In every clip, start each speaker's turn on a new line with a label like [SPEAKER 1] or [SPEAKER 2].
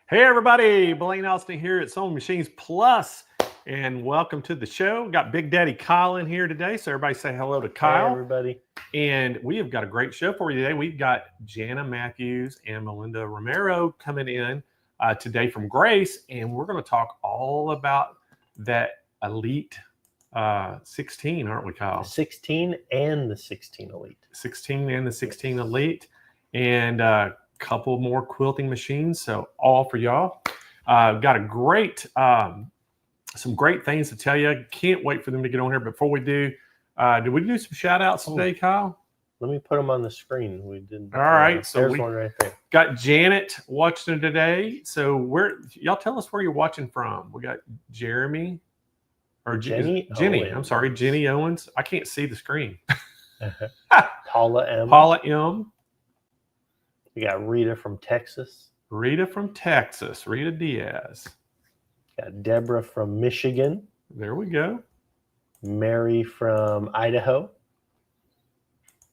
[SPEAKER 1] Hey everybody, Blaine Austin here at Sewing Machines Plus, and welcome to the show. We've got Big Daddy Kyle in here today, so everybody say hello to Kyle.
[SPEAKER 2] Hey everybody.
[SPEAKER 1] And we have got a great show for you today. We've got Jana Matthews and Melinda Romero coming in today from Grace, and we're going to talk all about that Elite 16, aren't we, Kyle?
[SPEAKER 2] 16 and the 16 Elite.
[SPEAKER 1] 16 and the 16 Elite, and couple more quilting machines, so all for y'all. Got a great some great things to tell you. Can't wait for them to get on here. Before we do we do some shout outs today, Kyle?
[SPEAKER 2] Let me put them on the screen. We did.
[SPEAKER 1] All right, so
[SPEAKER 2] there's one right there.
[SPEAKER 1] Got Janet watching today. So where y'all tell us where you're watching from? We got Jeremy or Jenny. I'm sorry, Jenny Owens. I can't see the screen.
[SPEAKER 2] Paula M.
[SPEAKER 1] Paula M.
[SPEAKER 2] We got Rita from Texas.
[SPEAKER 1] Rita from Texas. Rita Diaz.
[SPEAKER 2] Got Deborah from Michigan.
[SPEAKER 1] There we go.
[SPEAKER 2] Mary from Idaho.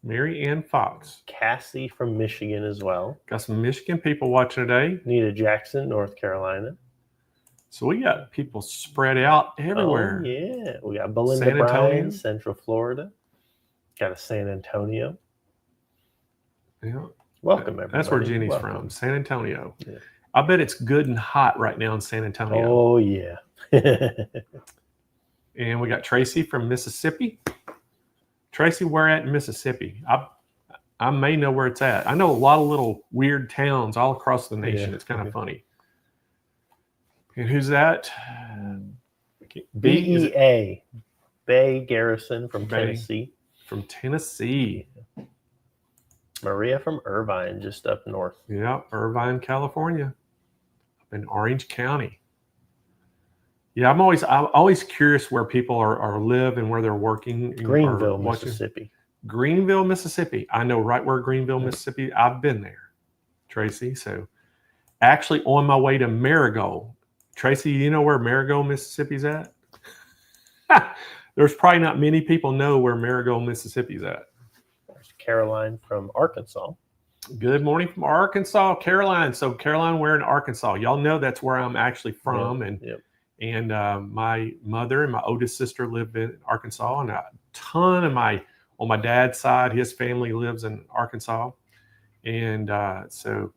[SPEAKER 1] Mary Ann Fox.
[SPEAKER 2] Cassie from Michigan as well.
[SPEAKER 1] Got some Michigan people watching today.
[SPEAKER 2] Nita Jackson, North Carolina.
[SPEAKER 1] So we got people spread out everywhere.
[SPEAKER 2] Oh, yeah. We got Belinda Bryan, Central Florida. Got a San Antonio.
[SPEAKER 1] Yeah.
[SPEAKER 2] Welcome, everybody.
[SPEAKER 1] That's where Jenny's from, San Antonio. Yeah. I bet it's good and hot right now in San Antonio.
[SPEAKER 2] Oh, yeah.
[SPEAKER 1] And we got Tracy from Mississippi. Tracy, where at in Mississippi? I may know where it's at. I know a lot of little weird towns all across the nation. Yeah. It's kind of funny. And who's that?
[SPEAKER 2] BEA. Bay Garrison from Tennessee.
[SPEAKER 1] From Tennessee.
[SPEAKER 2] Maria from Irvine, just up north.
[SPEAKER 1] Yeah, Irvine, California, up in Orange County. Yeah, I'm always curious where people are live and where they're working.
[SPEAKER 2] Greenville, Mississippi.
[SPEAKER 1] Greenville, Mississippi. I know right where Greenville, Mississippi. I've been there, Tracy. So, actually, on my way to Marigold, Tracy, you know where Marigold, Mississippi's at? There's probably not many people know where Marigold, Mississippi's at.
[SPEAKER 2] Caroline from Arkansas.
[SPEAKER 1] Good morning from Arkansas, Caroline. So Caroline, we're in Arkansas. Y'all know that's where I'm actually from. And my mother and my oldest sister live in Arkansas, and a ton of on my dad's side, his family lives in Arkansas. And so,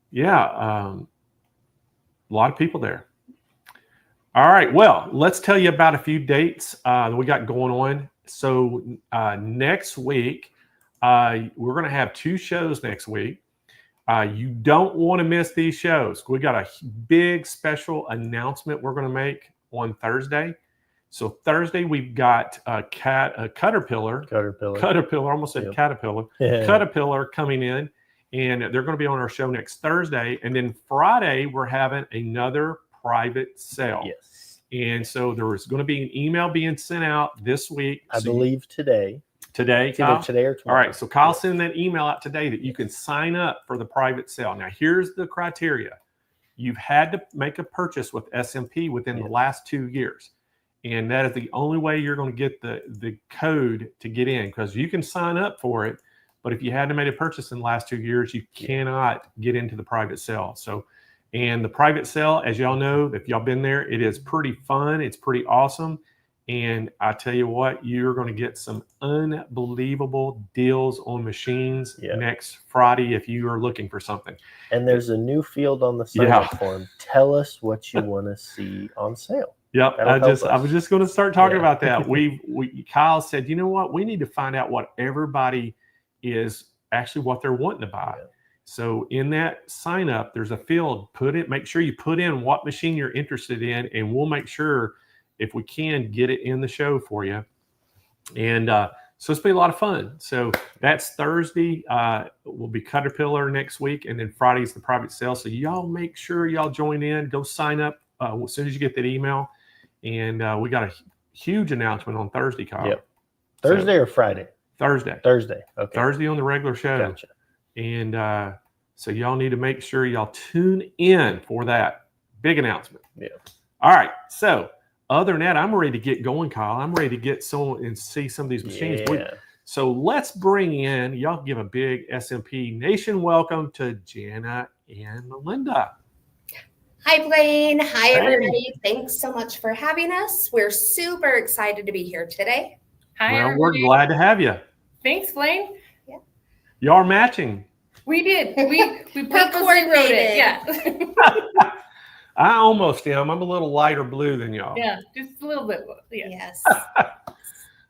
[SPEAKER 1] yeah, a lot of people there. All right, well, let's tell you about a few dates that we got going on. So next week, we're going to have 2 shows next week. You don't want to miss these shows. We got a big special announcement we're going to make on Thursday. So Thursday we've got Caterpillar. Almost said Caterpillar. Yeah. Caterpillar coming in, and they're going to be on our show next Thursday. And then Friday we're having another private sale.
[SPEAKER 2] Yes.
[SPEAKER 1] And so there is going to be an email being sent out this week.
[SPEAKER 2] I believe today.
[SPEAKER 1] Today,
[SPEAKER 2] Kyle? Today or tomorrow.
[SPEAKER 1] All right, so Kyle sent that email out today that you can sign up for the private sale. Now, here's the criteria. You've had to make a purchase with SMP within the last 2 years. And that is the only way you're going to get the code to get in, because you can sign up for it, but if you hadn't made a purchase in the last 2 years, you cannot get into the private sale. So, and the private sale, as y'all know, if y'all been there, it is pretty fun. It's pretty awesome. And I tell you what, you're going to get some unbelievable deals on machines next Friday if you are looking for something.
[SPEAKER 2] And there's a new field on the sign-up form. Tell us what you want to see on sale.
[SPEAKER 1] Yep, I was just going to start talking about that. Kyle said, you know what, we need to find out what everybody is actually what they're wanting to buy. Yeah. So in that sign up, there's a field. Make sure you put in what machine you're interested in, and we'll make sure, if we can, get it in the show for you. And so it's been a lot of fun. So that's Thursday. Will be Caterpillar next week. And then Friday's the private sale. So y'all make sure y'all join in. Go sign up as soon as you get that email. And we got a huge announcement on Thursday, Kyle.
[SPEAKER 2] Yep. Thursday or Friday?
[SPEAKER 1] Thursday.
[SPEAKER 2] Thursday. Okay.
[SPEAKER 1] Thursday on the regular show.
[SPEAKER 2] Gotcha.
[SPEAKER 1] And so y'all need to make sure y'all tune in for that big announcement.
[SPEAKER 2] Yeah.
[SPEAKER 1] All right. So other than that, I'm ready to get going, Kyle. I'm ready to get someone and see some of these machines.
[SPEAKER 2] Yeah.
[SPEAKER 1] So let's bring in, y'all give a big SMP Nation welcome to Jana and Melinda.
[SPEAKER 3] Hi, Blaine. Hi,
[SPEAKER 1] Hey.
[SPEAKER 3] everybody. Thanks so much for having us. We're super excited to be here today.
[SPEAKER 4] Hi,
[SPEAKER 1] Well,
[SPEAKER 4] everybody.
[SPEAKER 1] we're glad to have you.
[SPEAKER 4] Thanks, Blaine.
[SPEAKER 1] You are matching.
[SPEAKER 4] We did. We purposely wrote it. Yeah.
[SPEAKER 1] I almost am. I'm a little lighter blue than y'all.
[SPEAKER 4] Yeah, just a little bit. Yeah.
[SPEAKER 3] Yes.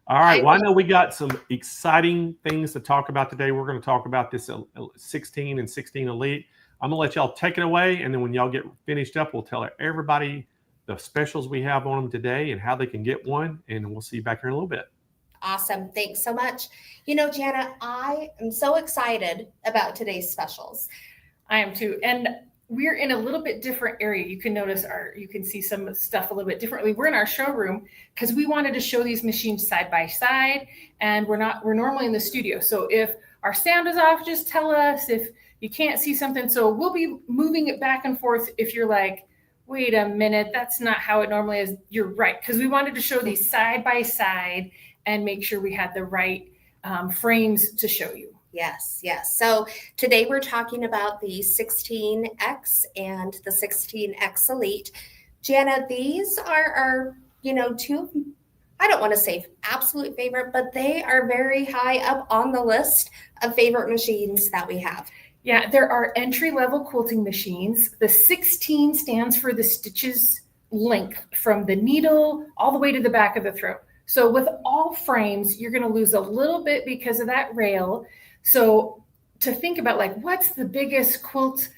[SPEAKER 1] All right. Well, I know we got some exciting things to talk about today. We're going to talk about this 16 and 16 Elite. I'm going to let y'all take it away. And then when y'all get finished up, we'll tell everybody the specials we have on them today and how they can get one. And we'll see you back here in a little bit.
[SPEAKER 3] Awesome. Thanks so much. You know, Jana, I am so excited about today's specials.
[SPEAKER 4] I am too. And we're in a little bit different area. You can notice you can see some stuff a little bit differently. We're in our showroom because we wanted to show these machines side by side, and we're normally in the studio. So if our sound is off, just tell us. If you can't see something, so we'll be moving it back and forth. If you're like, wait a minute, that's not how it normally is. You're right. Because we wanted to show these side by side and make sure we had the right frames to show you.
[SPEAKER 3] Yes, yes. So today we're talking about the 16X and the 16X Elite. Jana, these are two, I don't want to say absolute favorite, but they are very high up on the list of favorite machines that we have.
[SPEAKER 4] Yeah, there are entry-level quilting machines. The 16 stands for the stitches length from the needle all the way to the back of the throat. So with all frames, you're going to lose a little bit because of that rail. So to think about like, what's the biggest quilt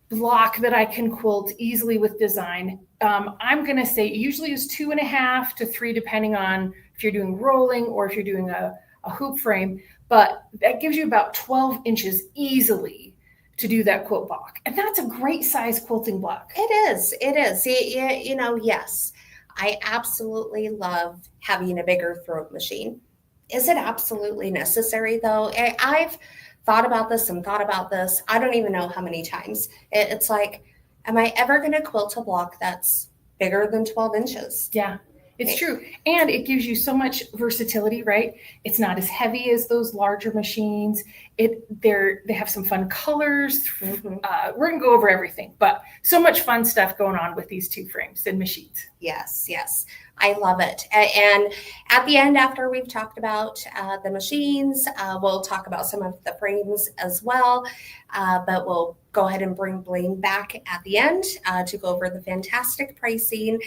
[SPEAKER 4] block that I can quilt easily with design? I'm going to say it usually is 2.5 to 3, depending on if you're doing rolling or if you're doing a hoop frame. But that gives you about 12 inches easily to do that quilt block. And that's a great size quilting block.
[SPEAKER 3] It is. It is. Yes. I absolutely love having a bigger throat machine. Is it absolutely necessary, though? I've thought about this. I don't even know how many times. It's like, am I ever going to quilt a block that's bigger than 12 inches?
[SPEAKER 4] Yeah, it's true. And it gives you so much versatility, right? It's not as heavy as those larger machines. They have some fun colors. Mm-hmm. We're going to go over everything, but so much fun stuff going on with these two frames and machines.
[SPEAKER 3] Yes, yes. I love it. And at the end, after we've talked about the machines, we'll talk about some of the frames as well. But we'll go ahead and bring Blaine back at the end to go over the fantastic pricing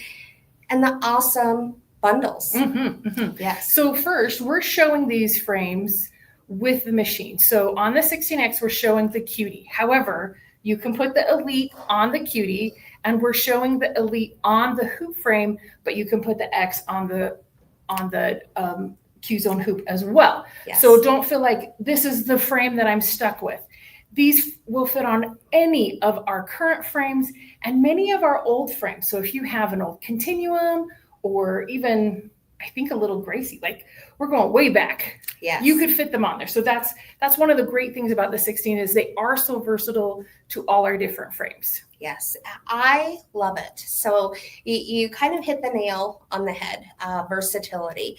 [SPEAKER 3] and the awesome bundles.
[SPEAKER 4] Mm-hmm, mm-hmm.
[SPEAKER 3] Yes.
[SPEAKER 4] So first, we're showing these frames with the machine. So on the 16X, we're showing the Cutie. However, you can put the Elite on the Cutie, and we're showing the Elite on the hoop frame, but you can put the X on the Q-Zone hoop as well.
[SPEAKER 3] Yes.
[SPEAKER 4] So don't feel like this is the frame that I'm stuck with. These will fit on any of our current frames and many of our old frames. So if you have an old Continuum or even, I think, a little Gracie, like we're going way back.
[SPEAKER 3] Yes.
[SPEAKER 4] You could fit them on there. So that's one of the great things about the 16 is they are so versatile to all our different frames.
[SPEAKER 3] Yes, I love it. So you kind of hit the nail on the head, versatility.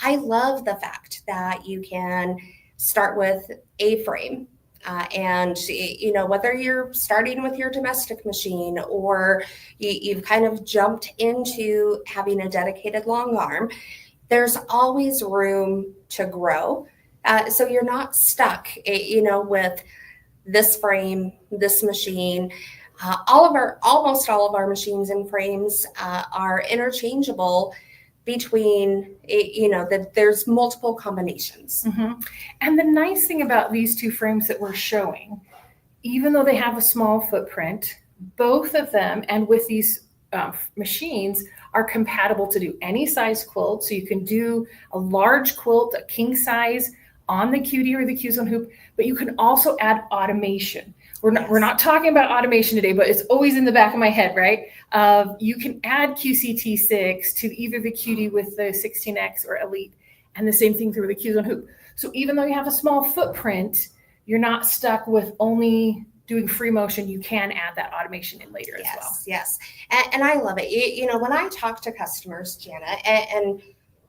[SPEAKER 3] I love the fact that you can start with a frame. And, whether you're starting with your domestic machine or you've kind of jumped into having a dedicated long arm, there's always room to grow. So you're not stuck, with this frame, this machine. Almost all of our machines and frames are interchangeable between, there's multiple combinations.
[SPEAKER 4] Mm-hmm. And the nice thing about these two frames that we're showing, even though they have a small footprint, both of them and with these machines are compatible to do any size quilt. So you can do a large quilt, a king size on the Cutie or the Q-Zone hoop, but you can also add automation. We're not talking about automation today, but it's always in the back of my head, right? You can add QCT6 to either the Cutie with the 16X or Elite, and the same thing through the Q-Zone hoop. So even though you have a small footprint, you're not stuck with only doing free motion. You can add that automation in later as well.
[SPEAKER 3] Yes, and I love it. When I talk to customers, Jana, and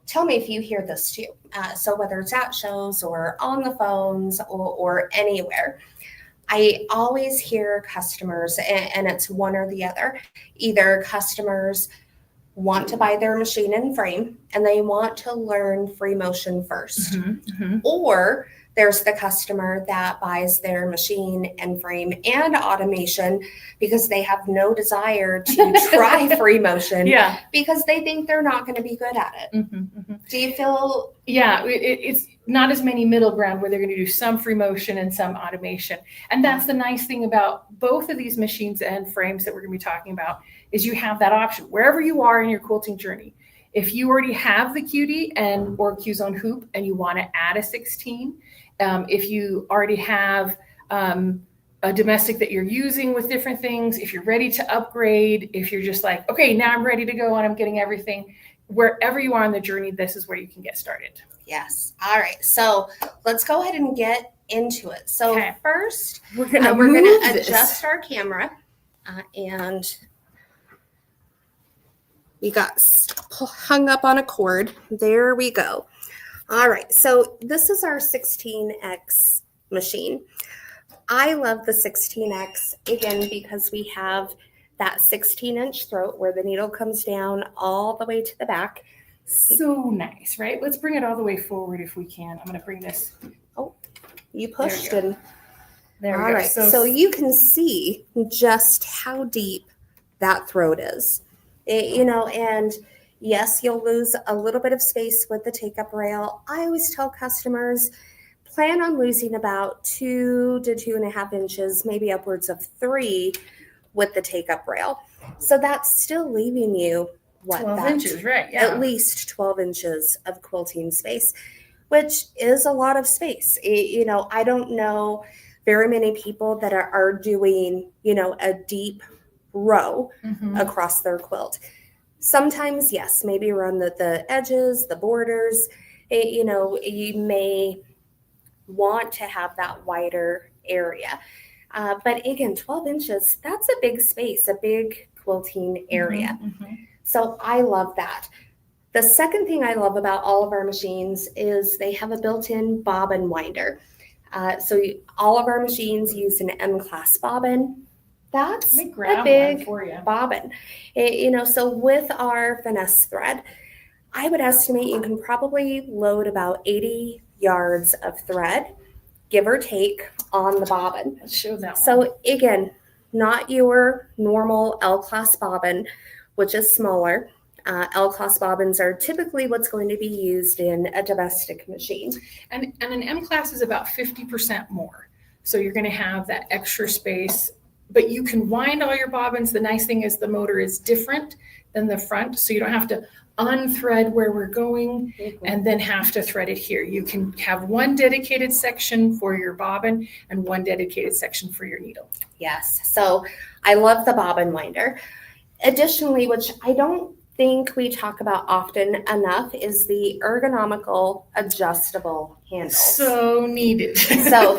[SPEAKER 3] tell me if you hear this too. So whether it's at shows or on the phones or anywhere, I always hear customers, and it's one or the other. Either customers want to buy their machine and frame and they want to learn free motion first, or there's the customer that buys their machine and frame and automation because they have no desire to try free motion because they think they're not going to be good at it. Do you feel?
[SPEAKER 4] Yeah, it's not as many middle ground where they're going to do some free motion and some automation. And that's the nice thing about both of these machines and frames that we're going to be talking about is you have that option wherever you are in your quilting journey. If you already have the QD or Q-Zone hoop and you want to add a 16, if you already have a domestic that you're using with different things, if you're ready to upgrade, if you're just like, okay, now I'm ready to go and I'm getting everything, wherever you are on the journey, this is where you can get started.
[SPEAKER 3] Yes. All right. So let's go ahead and get into it. So first,
[SPEAKER 4] we're going
[SPEAKER 3] to adjust our camera and we got hung up on a cord. There we go. All right. So this is our 16X machine. I love the 16X again because we have that 16-inch throat where the needle comes down all the way to the back.
[SPEAKER 4] So nice, right? Let's bring it all the way forward if we can. I'm going to bring this.
[SPEAKER 3] Oh, you pushed it.
[SPEAKER 4] There we
[SPEAKER 3] all
[SPEAKER 4] go.
[SPEAKER 3] Right. So you can see just how deep that throat is. And yes, you'll lose a little bit of space with the take-up rail. I always tell customers, plan on losing about 2 to 2.5 inches, maybe upwards of 3 with the take-up rail. So that's still leaving you
[SPEAKER 4] 12 inches, right? Yeah.
[SPEAKER 3] At least 12 inches of quilting space, which is a lot of space. I don't know very many people that are doing, a deep row across their quilt. Sometimes, yes, maybe around the edges, the borders, you may want to have that wider area. But again, 12 inches, that's a big space, a big quilting area. So I love that. The second thing I love about all of our machines is they have a built-in bobbin winder. So all of our machines use an M-class bobbin. That's a big bobbin. So with our finesse thread, I would estimate you can probably load about 80 yards of thread, give or take, on the bobbin.
[SPEAKER 4] Let's show that one.
[SPEAKER 3] So again, not your normal L-class bobbin, which is smaller. L-class bobbins are typically what's going to be used in a domestic machine.
[SPEAKER 4] And an M-class is about 50% more. So you're going to have that extra space, but you can wind all your bobbins. The nice thing is the motor is different than the front, so you don't have to unthread where we're going and then have to thread it here. You can have one dedicated section for your bobbin and one dedicated section for your needle.
[SPEAKER 3] Yes. So I love the bobbin winder. Additionally, which I don't think we talk about often enough, is the ergonomical adjustable handles.
[SPEAKER 4] So needed.
[SPEAKER 3] So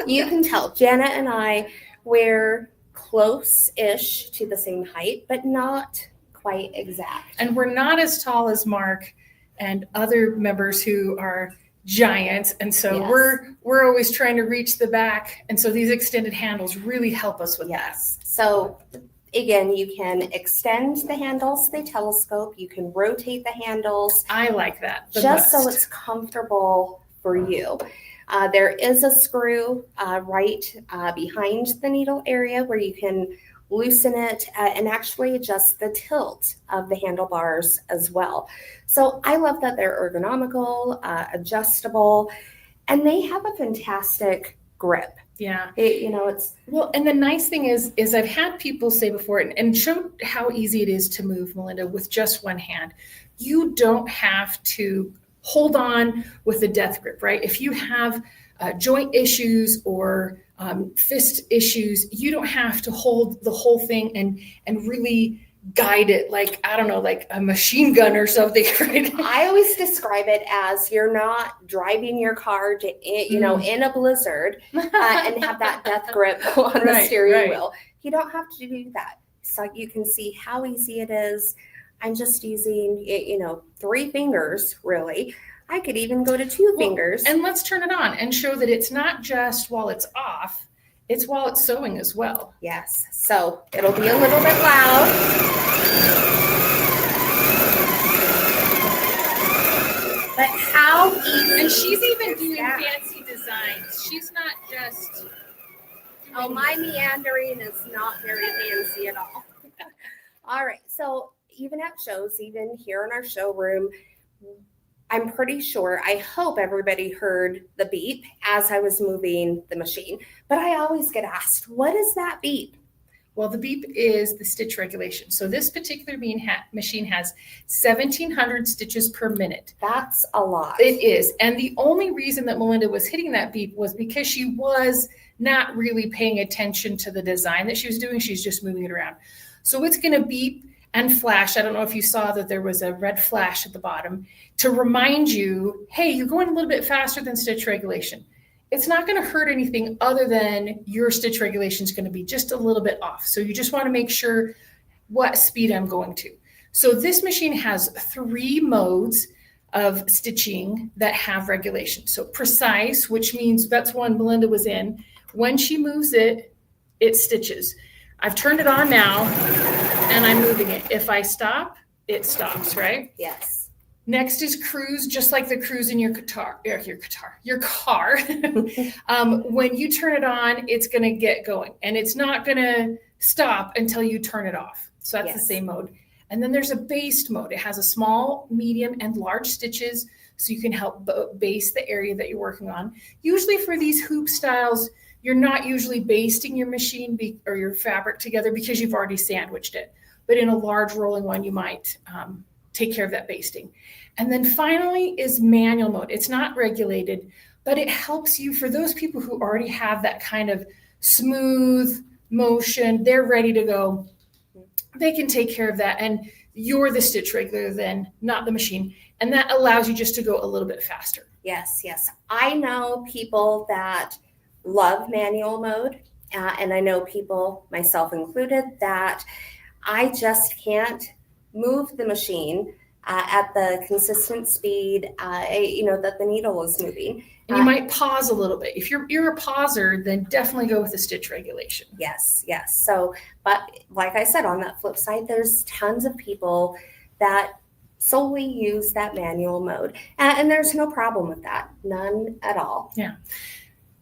[SPEAKER 3] you can tell Janet and I we're close-ish to the same height, but not quite exact.
[SPEAKER 4] And we're not as tall as Mark and other members who are giants. And so we're always trying to reach the back. And so these extended handles really help us with that.
[SPEAKER 3] So again, you can extend the handles, they telescope, you can rotate the handles.
[SPEAKER 4] I like that.
[SPEAKER 3] Just so it's comfortable for you. There is a screw right behind the needle area where you can loosen it and actually adjust the tilt of the handlebars as well. So I love that they're ergonomical, adjustable, and they have a fantastic grip.
[SPEAKER 4] Yeah.
[SPEAKER 3] It's
[SPEAKER 4] well, and the nice thing is I've had people say before and show how easy it is to move, Melinda, with just one hand. You don't have to hold on with a death grip, right? If you have joint issues or fist issues, you don't have to hold the whole thing and really guide it like, I don't know, like a machine gun or something, right?
[SPEAKER 3] I always describe it as you're not driving your car to, in a blizzard and have that death grip on the steering wheel. You don't have to do that. So you can see how easy it is. I'm just using, 3 fingers, really. I could even go to 2 fingers.
[SPEAKER 4] And let's turn it on and show that it's not just while it's off. it's while it's sewing as well.
[SPEAKER 3] Yes. So it'll be a little bit loud. But how easy.
[SPEAKER 4] And she's even
[SPEAKER 3] is
[SPEAKER 4] doing
[SPEAKER 3] that?
[SPEAKER 4] fancy designs. She's not just.
[SPEAKER 3] Oh, my meandering is not very fancy at all. All right. So even at shows, even here in our showroom, I'm pretty sure, I hope everybody heard the beep as I was moving the machine. But I always get asked, what is that beep?
[SPEAKER 4] Well, the beep is the stitch regulation. So this particular machine has 1,700 stitches per minute.
[SPEAKER 3] That's a lot.
[SPEAKER 4] It is. And the only reason that Melinda was hitting that beep was because she was not really paying attention to the design that she was doing. She's just moving it around. So it's going to beep and flash. I don't know if you saw that there was a red flash at the bottom to remind you, hey, you're going a little bit faster than stitch regulation. It's not going to hurt anything other than your stitch regulation is going to be just a little bit off. So you just want to make sure what speed I'm going to. So this machine has 3 modes of stitching that have regulation. So precise, which means that's one Melinda was in. When she moves it, it stitches. I've turned it on now and I'm moving it. If I stop, it stops, right?
[SPEAKER 3] Yes.
[SPEAKER 4] Next is cruise, just like the cruise in your car. When you turn it on, it's going to get going and it's not going to stop until you turn it off. So that's the same mode. And then there's a based mode. It has a small, medium, and large stitches so you can help base the area that you're working on. Usually for these hoop styles, you're not usually basting your machine or your fabric together because you've already sandwiched it. But in a large rolling one, you might take care of that basting. And then finally is manual mode. It's not regulated, but it helps you for those people who already have that kind of smooth motion. They're ready to go. They can take care of that. And you're the stitch regulator then, not the machine. And that allows you just to go a little bit faster.
[SPEAKER 3] Yes, yes. I know people that love manual mode. And I know people, myself included, that I just can't move the machine at the consistent speed, that the needle is moving.
[SPEAKER 4] And you might pause a little bit. If you're a pauser, then definitely go with the stitch regulation.
[SPEAKER 3] Yes, yes. So, but like I said, on that flip side, there's tons of people that solely use that manual mode. And there's no problem with that. None at all.
[SPEAKER 4] Yeah.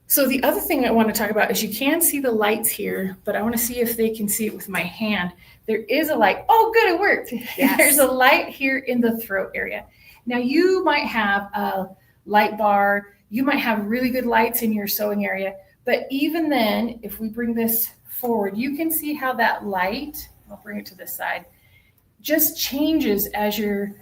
[SPEAKER 4] So the other thing I want to talk about is you can see the lights here, but I want to see if they can see it with my hand. There is a light. Oh, good, it worked.
[SPEAKER 3] Yes.
[SPEAKER 4] There's a light here in the throat area. Now you might have a light bar. You might have really good lights in your sewing area. But even then, if we bring this forward, you can see how that light, I'll bring it to this side, just changes as you're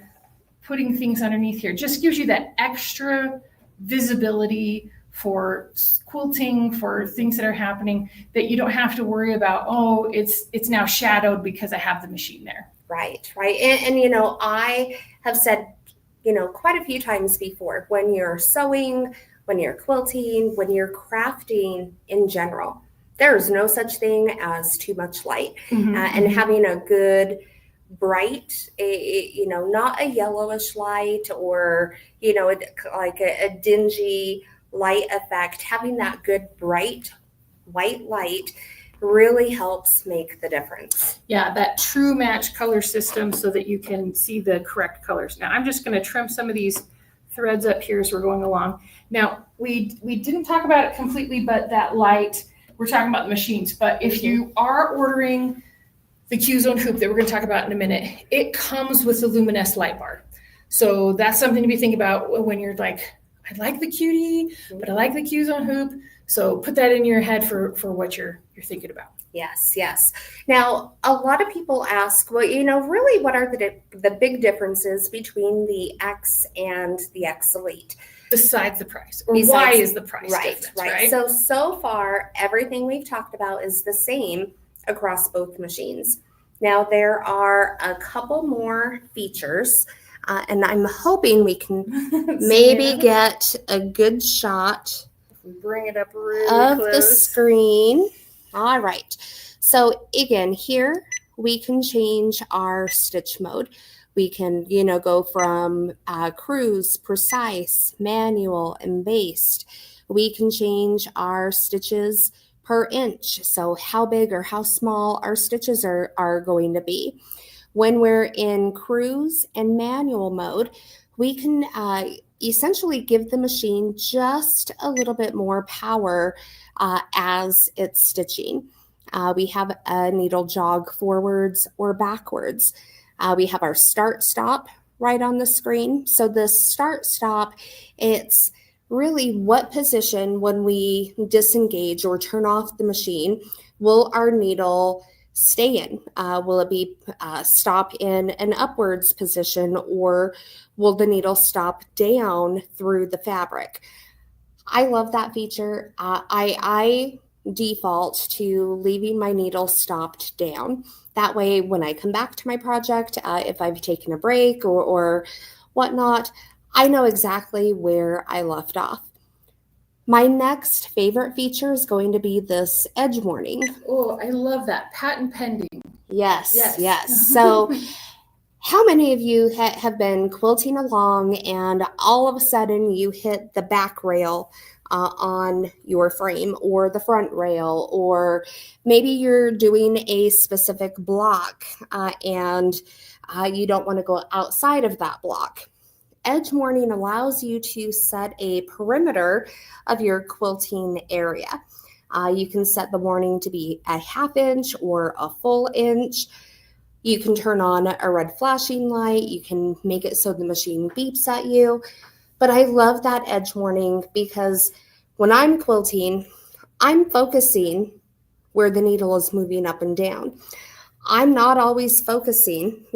[SPEAKER 4] putting things underneath here. Just gives you that extra visibility for quilting, for things that are happening that you don't have to worry about, oh, it's now shadowed because I have the machine there.
[SPEAKER 3] Right, right. And I have said, quite a few times before, when you're sewing, when you're quilting, when you're crafting in general, there's no such thing as too much light. And having a good, bright, not a yellowish light or, like a dingy light effect, having that good bright white light really helps make the difference.
[SPEAKER 4] Yeah, that true match color system so that you can see the correct colors. Now I'm just going to trim some of these threads up here as we're going along. Now we didn't talk about it completely, but that light, we're talking about the machines, but if you are ordering the Q-Zone hoop that we're going to talk about in a minute, it comes with a luminescent light bar. So that's something to be thinking about when you're like, I like the cutie, but I like the Q-Zone hoop. So put that in your head for what you're thinking about.
[SPEAKER 3] Yes, yes. Now, a lot of people ask, well, really what are the big differences between the X and the X Elite?
[SPEAKER 4] Besides the price, or why is the price difference, right?
[SPEAKER 3] So far, everything we've talked about is the same across both machines. Now, there are a couple more features. And I'm hoping we can maybe get a good shot
[SPEAKER 4] if we bring it up really
[SPEAKER 3] of
[SPEAKER 4] close.
[SPEAKER 3] the screen. All right. So again, here we can change our stitch mode. We can, go from cruise, precise, manual, and based. We can change our stitches per inch. So how big or how small our stitches are going to be. When we're in cruise and manual mode, we can essentially give the machine just a little bit more power as it's stitching. We have a needle jog forwards or backwards. We have our start stop right on the screen. So the start stop, it's really what position when we disengage or turn off the machine will our needle stay in? Will it be stop in an upwards position, or will the needle stop down through the fabric? I love that feature. I default to leaving my needle stopped down. That way, when I come back to my project, if I've taken a break or whatnot, I know exactly where I left off. My next favorite feature is going to be this edge warning.
[SPEAKER 4] Oh, I love that. Patent pending.
[SPEAKER 3] Yes. So how many of you have been quilting along and all of a sudden you hit the back rail on your frame, or the front rail, or maybe you're doing a specific block and you don't want to go outside of that block? Edge warning allows you to set a perimeter of your quilting area. You can set the warning to be a ½ inch or a full inch. You can turn on a red flashing light. You can make it so the machine beeps at you. But I love that edge warning because when I'm quilting, I'm focusing where the needle is moving up and down. I'm not always focusing,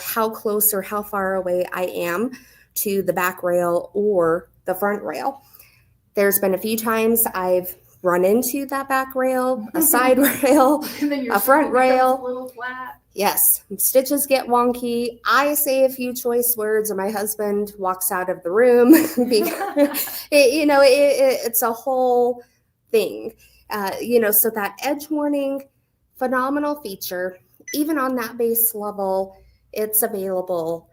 [SPEAKER 3] how close or how far away I am to the back rail or the front rail. There's been a few times I've run into that back rail, a side rail, a front rail.
[SPEAKER 4] A little flat.
[SPEAKER 3] Yes, stitches get wonky. I say a few choice words, or my husband walks out of the room because it's a whole thing. So that edge warning, phenomenal feature. Even on that base level, it's available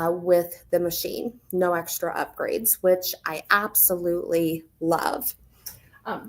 [SPEAKER 3] with the machine. No extra upgrades, which I absolutely love.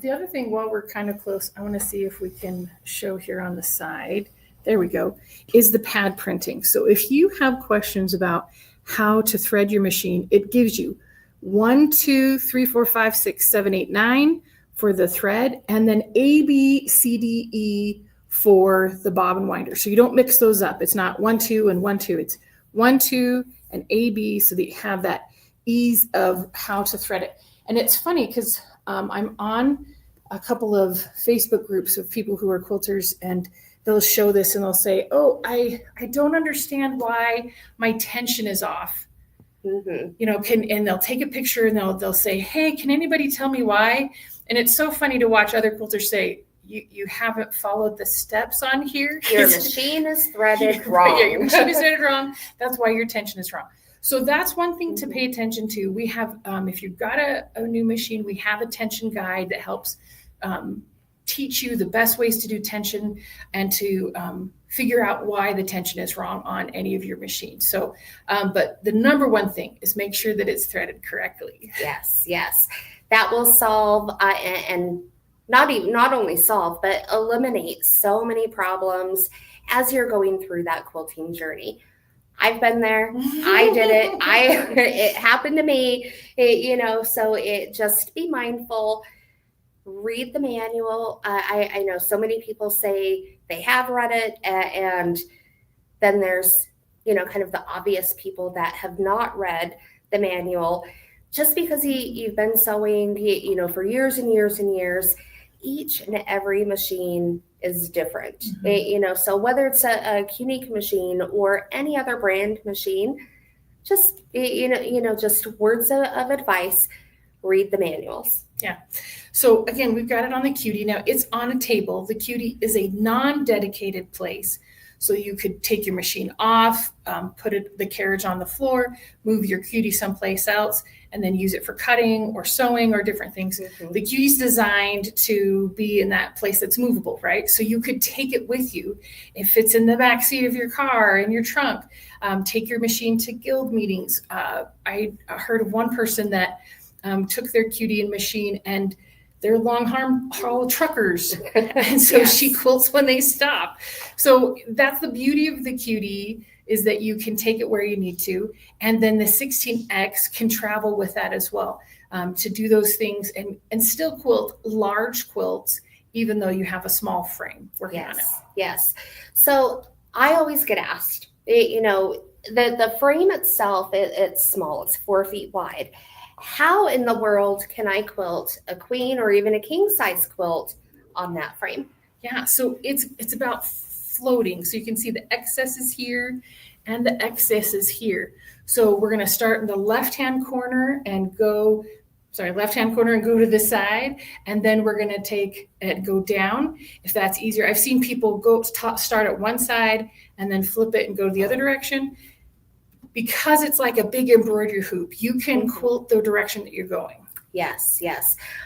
[SPEAKER 4] The other thing, while we're kind of close, I want to see if we can show here on the side. There we go, is the pad printing. So if you have questions about how to thread your machine, it gives you 1, 2, 3, 4, 5, 6, 7, 8, 9 for the thread, and then A, B, C, D, E for the bobbin winder. So you don't mix those up. It's not 1, 2, and 1, 2. It's 1, 2, and A, B, so that you have that ease of how to thread it. And it's funny because I'm on a couple of Facebook groups of people who are quilters, and they'll show this and they'll say, oh, I don't understand why my tension is off.
[SPEAKER 3] Mm-hmm.
[SPEAKER 4] And they'll take a picture and they'll say, hey, can anybody tell me why? And it's so funny to watch other quilters say, you haven't followed the steps on here.
[SPEAKER 3] Your machine is threaded wrong.
[SPEAKER 4] Yeah, your machine is threaded wrong. That's why your tension is wrong. So that's one thing to pay attention to. We have, if you've got a new machine, we have a tension guide that helps teach you the best ways to do tension and to figure out why the tension is wrong on any of your machines. So, but the number one thing is make sure that it's threaded correctly.
[SPEAKER 3] Yes. That will solve and not only solve, but eliminate so many problems as you're going through that quilting journey. I've been there. I did it. It happened to me, so just be mindful. Read the manual. I know so many people say they have read it, and then there's, kind of the obvious people that have not read the manual. Just because you've been sewing, for years and years and years, each and every machine is different. Mm-hmm. So whether it's a unique machine or any other brand machine, just, just words of advice, read the manuals.
[SPEAKER 4] Yeah. So again, we've got it on the cutie. Now it's on a table. The cutie is a non-dedicated place. So you could take your machine off, put the carriage on the floor, move your cutie someplace else, and then use it for cutting or sewing or different things. Mm-hmm. The cutie's designed to be in that place that's movable, right? So you could take it with you. It fits in the back seat of your car, in your trunk. Take your machine to guild meetings. I heard of one person that took their cutie and machine, and they're long haul truckers. And so
[SPEAKER 3] Yes.
[SPEAKER 4] she quilts when they stop. So that's the beauty of the Cutie, is that you can take it where you need to. And then the 16X can travel with that as well, to do those things and still quilt large quilts, even though you have a small frame working on it.
[SPEAKER 3] Yes. So I always get asked, the frame itself, it's small, it's 4 feet wide. How in the world can I quilt a queen or even a king size quilt on that frame?
[SPEAKER 4] Yeah, so it's about floating. So you can see the excess is here and the excess is here. So we're going to start in the left-hand corner and go to the side, and then we're going to take it, go down if that's easier. I've seen people start at one side and then flip it and go the other direction. Because it's like a big embroidery hoop, you can quilt the direction that you're going.
[SPEAKER 3] Yes.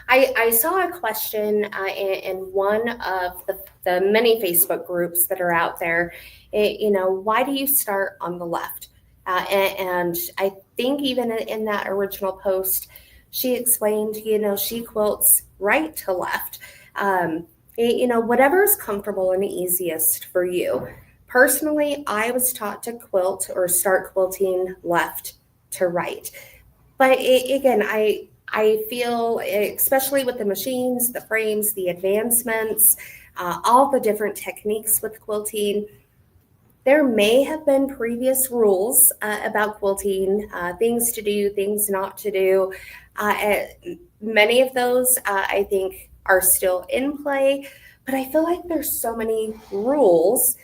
[SPEAKER 3] I saw a question in one of the many Facebook groups that are out there. Why do you start on the left? And I think even in that original post, she explained, she quilts right to left. Whatever is comfortable and easiest for you. Personally, I was taught to quilt or start quilting left to right. But again, I feel, especially with the machines, the frames, the advancements, all the different techniques with quilting, there may have been previous rules about quilting, things to do, things not to do. Many of those, I think, are still in play, but I feel like there's so many rules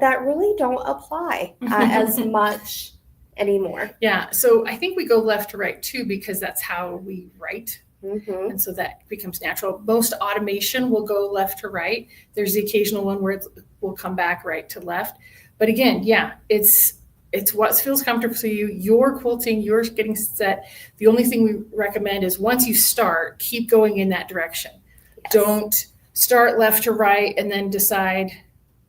[SPEAKER 3] that really don't apply as much anymore.
[SPEAKER 4] Yeah, so I think we go left to right too, because that's how we write.
[SPEAKER 3] Mm-hmm.
[SPEAKER 4] And so that becomes natural. Most automation will go left to right. There's the occasional one where it will come back right to left. But again, yeah, it's what feels comfortable for you. You're quilting, you're getting set. The only thing we recommend is once you start, keep going in that direction.
[SPEAKER 3] Yes.
[SPEAKER 4] Don't start left to right and then decide,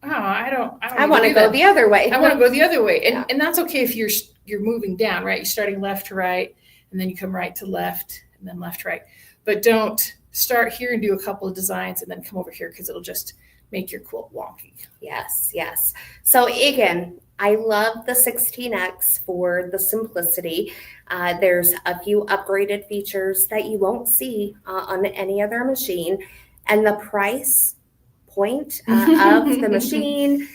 [SPEAKER 4] I
[SPEAKER 3] want to go the other way.
[SPEAKER 4] I want to go the other way.
[SPEAKER 3] Yeah.
[SPEAKER 4] And that's okay if you're moving down, right? You're starting left to right, and then you come right to left, and then left to right. But don't start here and do a couple of designs and then come over here, because it'll just make your quilt wonky.
[SPEAKER 3] Yes. So again, I love the 16X for the simplicity. There's a few upgraded features that you won't see on any other machine. And the price point of the machine,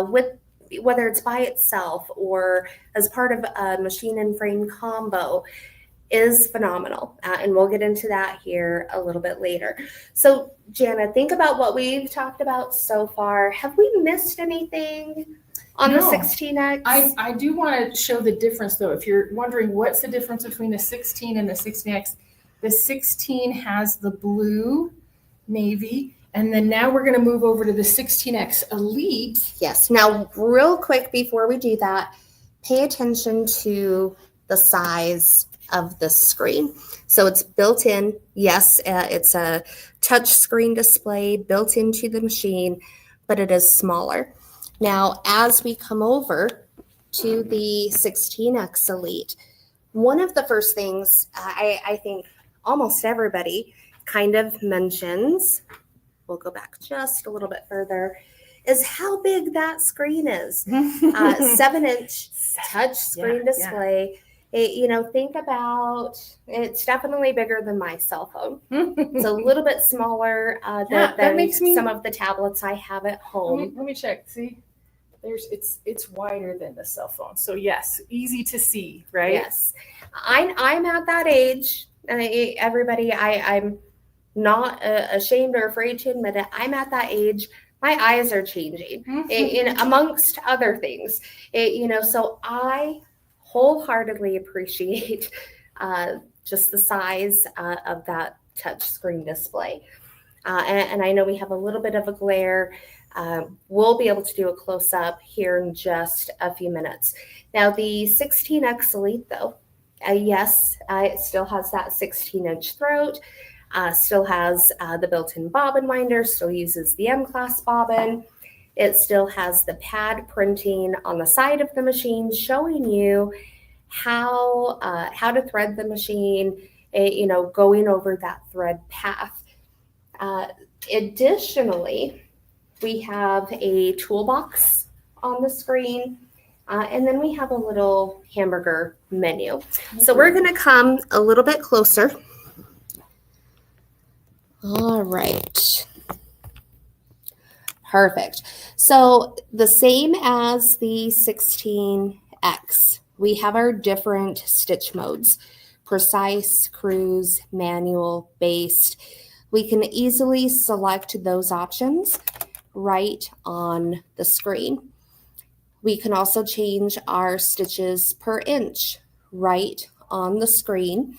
[SPEAKER 3] with whether it's by itself or as part of a machine and frame combo, is phenomenal. And we'll get into that here a little bit later. So Jana, think about what we've talked about so far. Have we missed anything on the 16X?
[SPEAKER 4] I do want to show the difference though. If you're wondering what's the difference between the 16 and the 16X, the 16 has the blue, navy, and then now we're going to move over to the 16X Elite.
[SPEAKER 3] Yes. Now, real quick before we do that, pay attention to the size of the screen. So it's built in. Yes, it's a touch screen display built into the machine, but it is smaller. Now, as we come over to the 16X Elite, one of the first things I think almost everybody kind of mentions, we'll go back just a little bit further, is how big that screen is. 7-inch touch screen display. Think about, it's definitely bigger than my cell phone. It's a little bit smaller than some of the tablets I have at home.
[SPEAKER 4] Let me check. See, it's wider than the cell phone. So yes, easy to see, right?
[SPEAKER 3] Yes, I'm at that age. Everybody, I'm not ashamed or afraid to admit it. I'm at that age. My eyes are changing, amongst other things. So I wholeheartedly appreciate just the size of that touch screen display. And I know we have a little bit of a glare. We'll be able to do a close-up here in just a few minutes. Now, the 16X Elite, though, yes, it still has that 16-inch throat, still has the built-in bobbin winder, still uses the M-class bobbin. It still has the pad printing on the side of the machine showing you how to thread the machine, going over that thread path. Additionally, we have a toolbox on the screen, and then we have a little hamburger menu. So we're going to come a little bit closer. All right. Perfect. So the same as the 16X, we have our different stitch modes: precise, cruise, manual, based. We can easily select those options right on the screen. We can also change our stitches per inch right on the screen.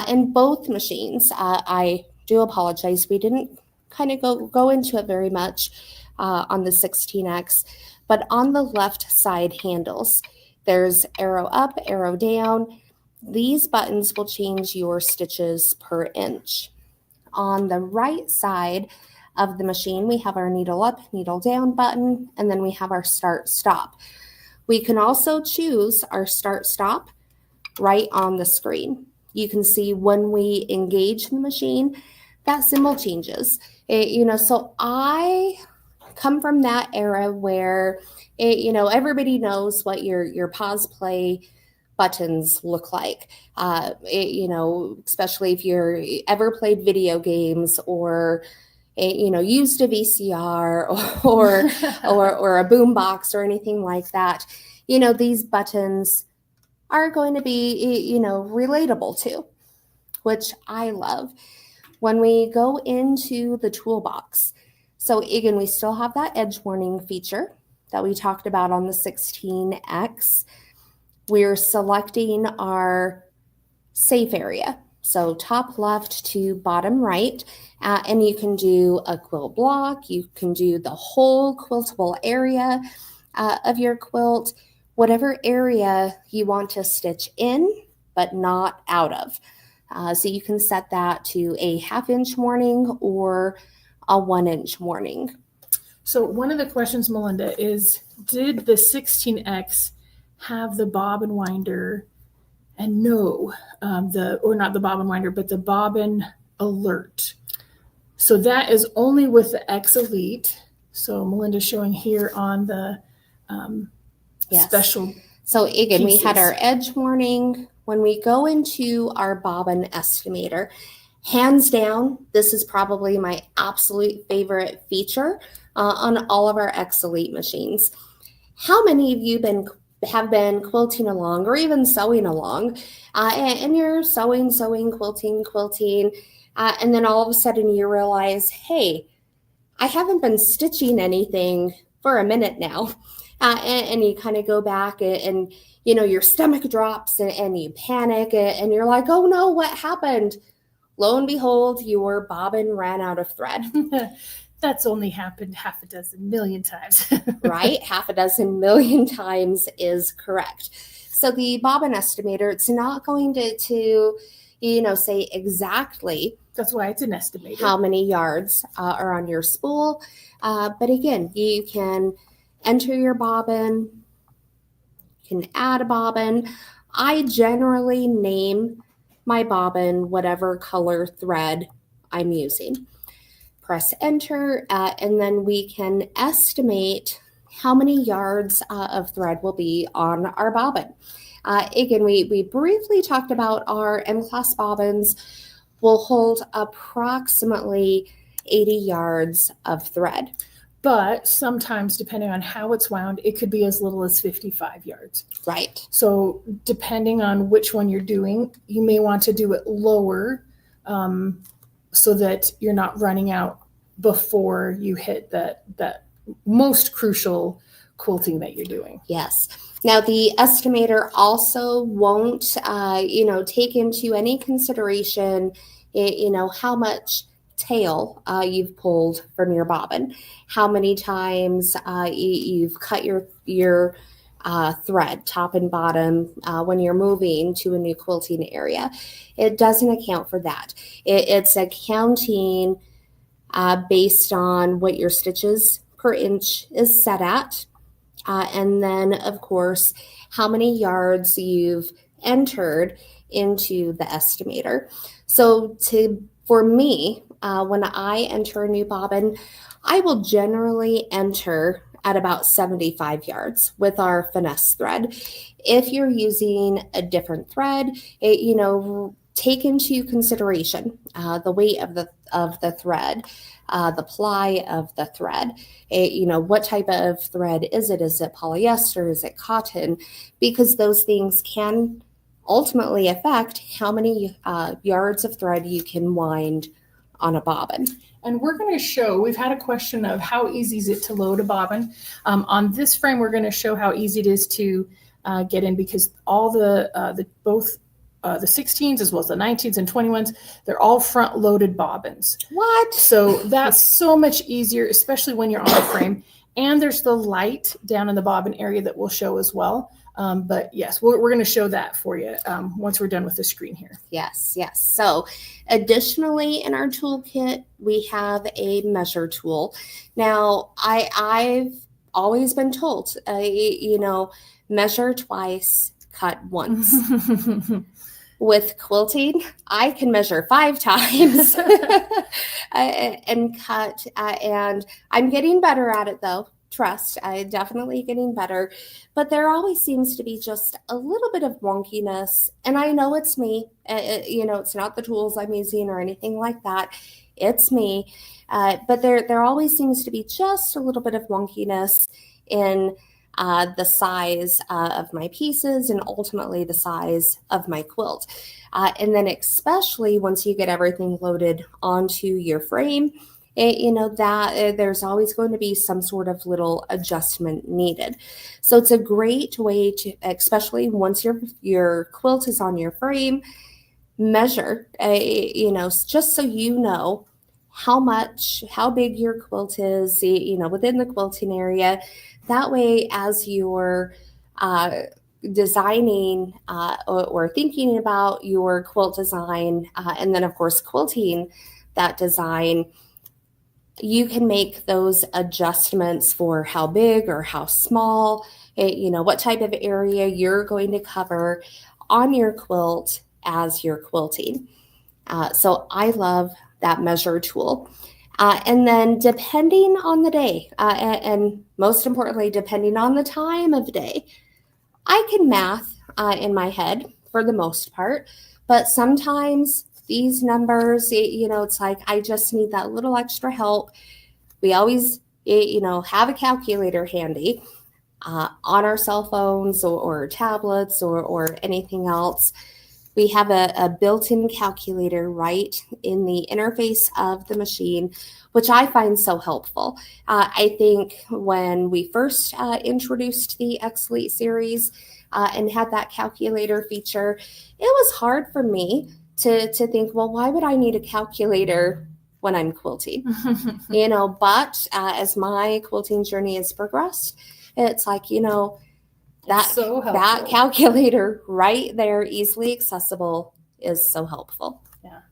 [SPEAKER 3] In both machines, I do apologize, we didn't kind of go into it very much on the 16X, but on the left side handles, there's arrow up, arrow down. These buttons will change your stitches per inch. On the right side of the machine, we have our needle up, needle down button, and then we have our start stop. We can also choose our start stop right on the screen. You can see when we engage the machine, that symbol changes. So I come from that era where everybody knows what your pause play buttons look like. Especially if you're ever played video games or used a VCR or a boombox or anything like that. These buttons are going to be relatable to, which I love. When we go into the toolbox, so again, we still have that edge warning feature that we talked about on the 16X. We're selecting our safe area, so top left to bottom right, and you can do a quilt block, you can do the whole quiltable area of your quilt, whatever area you want to stitch in, but not out of. So you can set that to a 1/2 inch warning or a 1 inch warning.
[SPEAKER 4] So one of the questions, Melinda, is did the 16X have the bobbin winder and not the bobbin winder, but the bobbin alert? So that is only with the X Elite. So Melinda's showing here on the
[SPEAKER 3] Yes.
[SPEAKER 4] special.
[SPEAKER 3] So again,
[SPEAKER 4] pieces.
[SPEAKER 3] we had our edge warning. When we go into our bobbin estimator, hands down, this is probably my absolute favorite feature on all of our X Elite machines. How many of you have been quilting along or even sewing along, and you're sewing, quilting, and then all of a sudden you realize, hey, I haven't been stitching anything for a minute now. And you kind of go back and your stomach drops and you panic and you're like, oh no, what happened? Lo and behold, your bobbin ran out of thread.
[SPEAKER 4] That's only happened 6 million times.
[SPEAKER 3] Right? 6 million times is correct. So the bobbin estimator, it's not going to say exactly.
[SPEAKER 4] That's why it's an estimator.
[SPEAKER 3] How many yards are on your spool. But again, you can enter your bobbin, you can add a bobbin. I generally name my bobbin whatever color thread I'm using. Press enter, and then we can estimate how many yards of thread will be on our bobbin. Again, we briefly talked about our M-class bobbins will hold approximately 80 yards of thread.
[SPEAKER 4] But sometimes, depending on how it's wound, it could be as little as 55 yards.
[SPEAKER 3] Right.
[SPEAKER 4] So depending on which one you're doing, you may want to do it lower so that you're not running out before you hit that most crucial quilting that you're doing.
[SPEAKER 3] Yes. Now, the estimator also won't, take into any consideration, how much tail you've pulled from your bobbin, how many times you've cut your thread top and bottom when you're moving to a new quilting area. It doesn't account for that. It's accounting based on what your stitches per inch is set at. And then, of course, how many yards you've entered into the estimator. So to For me, when I enter a new bobbin, I will generally enter at about 75 yards with our finesse thread. If you're using a different thread, take into consideration the weight of the thread, the ply of the thread. What type of thread is it? Is it polyester? Is it cotton? Because those things can ultimately affect how many yards of thread you can wind on a bobbin.
[SPEAKER 4] And we're going to show, we've had a question of how easy is it to load a bobbin. On this frame, we're going to show how easy it is to get in, because all both the 16s as well as the 19s and 21s, they're all front loaded bobbins.
[SPEAKER 3] What?
[SPEAKER 4] So that's so much easier, especially when you're on the frame. And there's the light down in the bobbin area that we'll show as well. But yes, we're going to show that for you once we're done with the screen here.
[SPEAKER 3] Yes. So additionally, in our toolkit, we have a measure tool. Now, I've always been told, measure twice, cut once. With quilting, I can measure 5 times and cut. And I'm getting better at it, though. Trust, I'm definitely getting better. But there always seems to be just a little bit of wonkiness. And I know it's me. It's not the tools I'm using or anything like that. It's me. But there always seems to be just a little bit of wonkiness in the size of my pieces and ultimately the size of my quilt. And then especially once you get everything loaded onto your frame, that there's always going to be some sort of little adjustment needed. So it's a great way to, especially once your quilt is on your frame, measure, just so you know how big your quilt is, within the quilting area. That way, as you're designing or thinking about your quilt design, and then of course quilting that design, you can make those adjustments for how big or how small, what type of area you're going to cover on your quilt as you're quilting. So I love that measure tool. And then depending on the day, and most importantly, depending on the time of day, I can math in my head for the most part, but sometimes these numbers, it's like I just need that little extra help. We always, have a calculator handy on our cell phones or tablets or anything else. We have a built-in calculator right in the interface of the machine, which I find so helpful. I think when we first introduced the X Elite series and had that calculator feature, it was hard for me to think, well, why would I need a calculator when I'm quilting? But as my quilting journey has progressed, it's like, that calculator right there, easily accessible, is so helpful.
[SPEAKER 4] Yeah.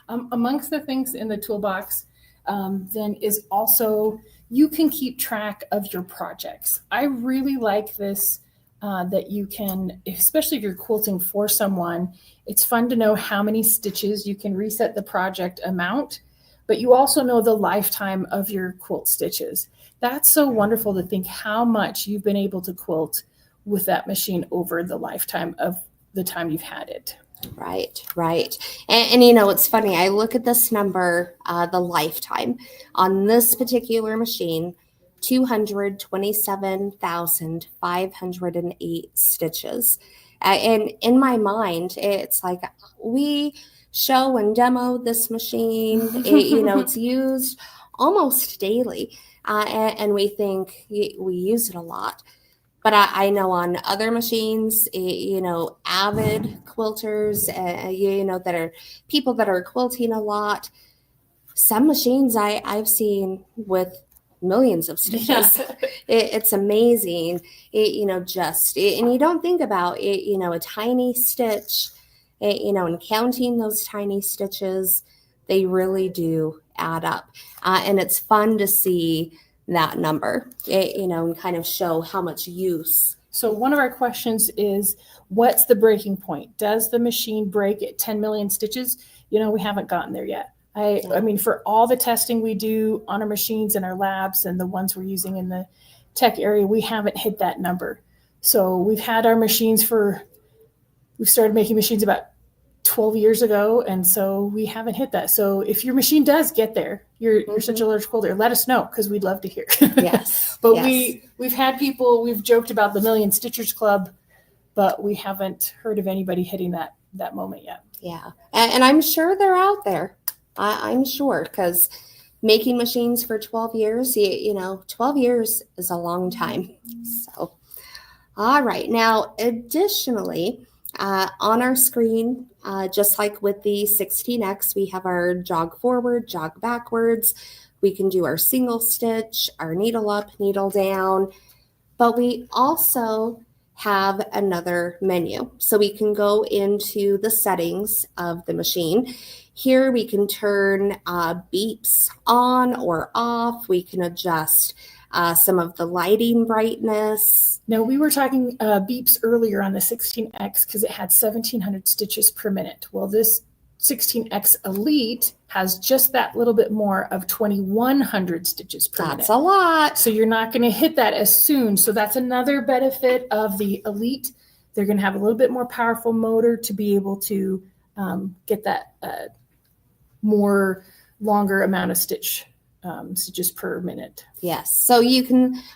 [SPEAKER 4] Amongst the things in the toolbox, then is also you can keep track of your projects. I really like this, that you can, especially if you're quilting for someone, it's fun to know how many stitches. You can reset the project amount, but you also know the lifetime of your quilt stitches. That's so wonderful to think how much you've been able to quilt with that machine over the lifetime of the time you've had it.
[SPEAKER 3] Right. And it's funny. I look at this number, the lifetime on this particular machine, 227,508 stitches. And in my mind, it's like we show and demo this machine. It's used almost daily. And we think we use it a lot. But I know on other machines, avid quilters, that are people that are quilting a lot. Some machines I've seen with millions of stitches. Yeah. It's amazing. And you don't think about it, a tiny stitch, and counting those tiny stitches, they really do add up. And it's fun to see that number, and kind of show how much use.
[SPEAKER 4] So one of our questions is, what's the breaking point? Does the machine break at 10 million stitches? We haven't gotten there yet. I mean, for all the testing we do on our machines in our labs and the ones we're using in the tech area, we haven't hit that number. So we've had our machines we've started making machines about 12 years ago, and so we haven't hit that. So if your machine does get there, you're such a large quilter, let us know, because we'd love to hear.
[SPEAKER 3] Yes.
[SPEAKER 4] But
[SPEAKER 3] yes.
[SPEAKER 4] we've had people, we've joked about the Million Stitchers Club, but we haven't heard of anybody hitting that moment yet.
[SPEAKER 3] Yeah. And I'm sure they're out there. I'm sure, because making machines for 12 years, 12 years is a long time. So, all right. Now, additionally, on our screen, just like with the 16X, we have our jog forward, jog backwards. We can do our single stitch, our needle up, needle down, but we also have another menu. So we can go into the settings of the machine. Here we can turn beeps on or off. We can adjust some of the lighting brightness.
[SPEAKER 4] Now, we were talking beeps earlier on the 16X because it had 1,700 stitches per minute. Well, this 16X Elite has just that little bit more of 2,100 stitches per minute.
[SPEAKER 3] That's a lot.
[SPEAKER 4] So you're not going to hit that as soon. So that's another benefit of the Elite. They're going to have a little bit more powerful motor to be able to get that more longer amount of stitches per minute.
[SPEAKER 3] Yes. So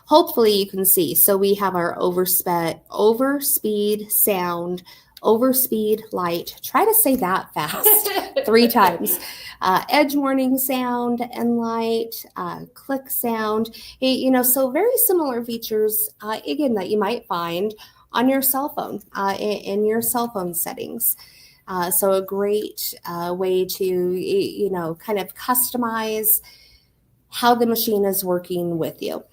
[SPEAKER 3] hopefully you can see. So we have our overspeed sound, overspeed light. Try to say that fast 3 times. Edge warning sound and light, click sound. So very similar features, again, that you might find on your cell phone, in your cell phone settings. So a great way to, kind of customize how the machine is working with you.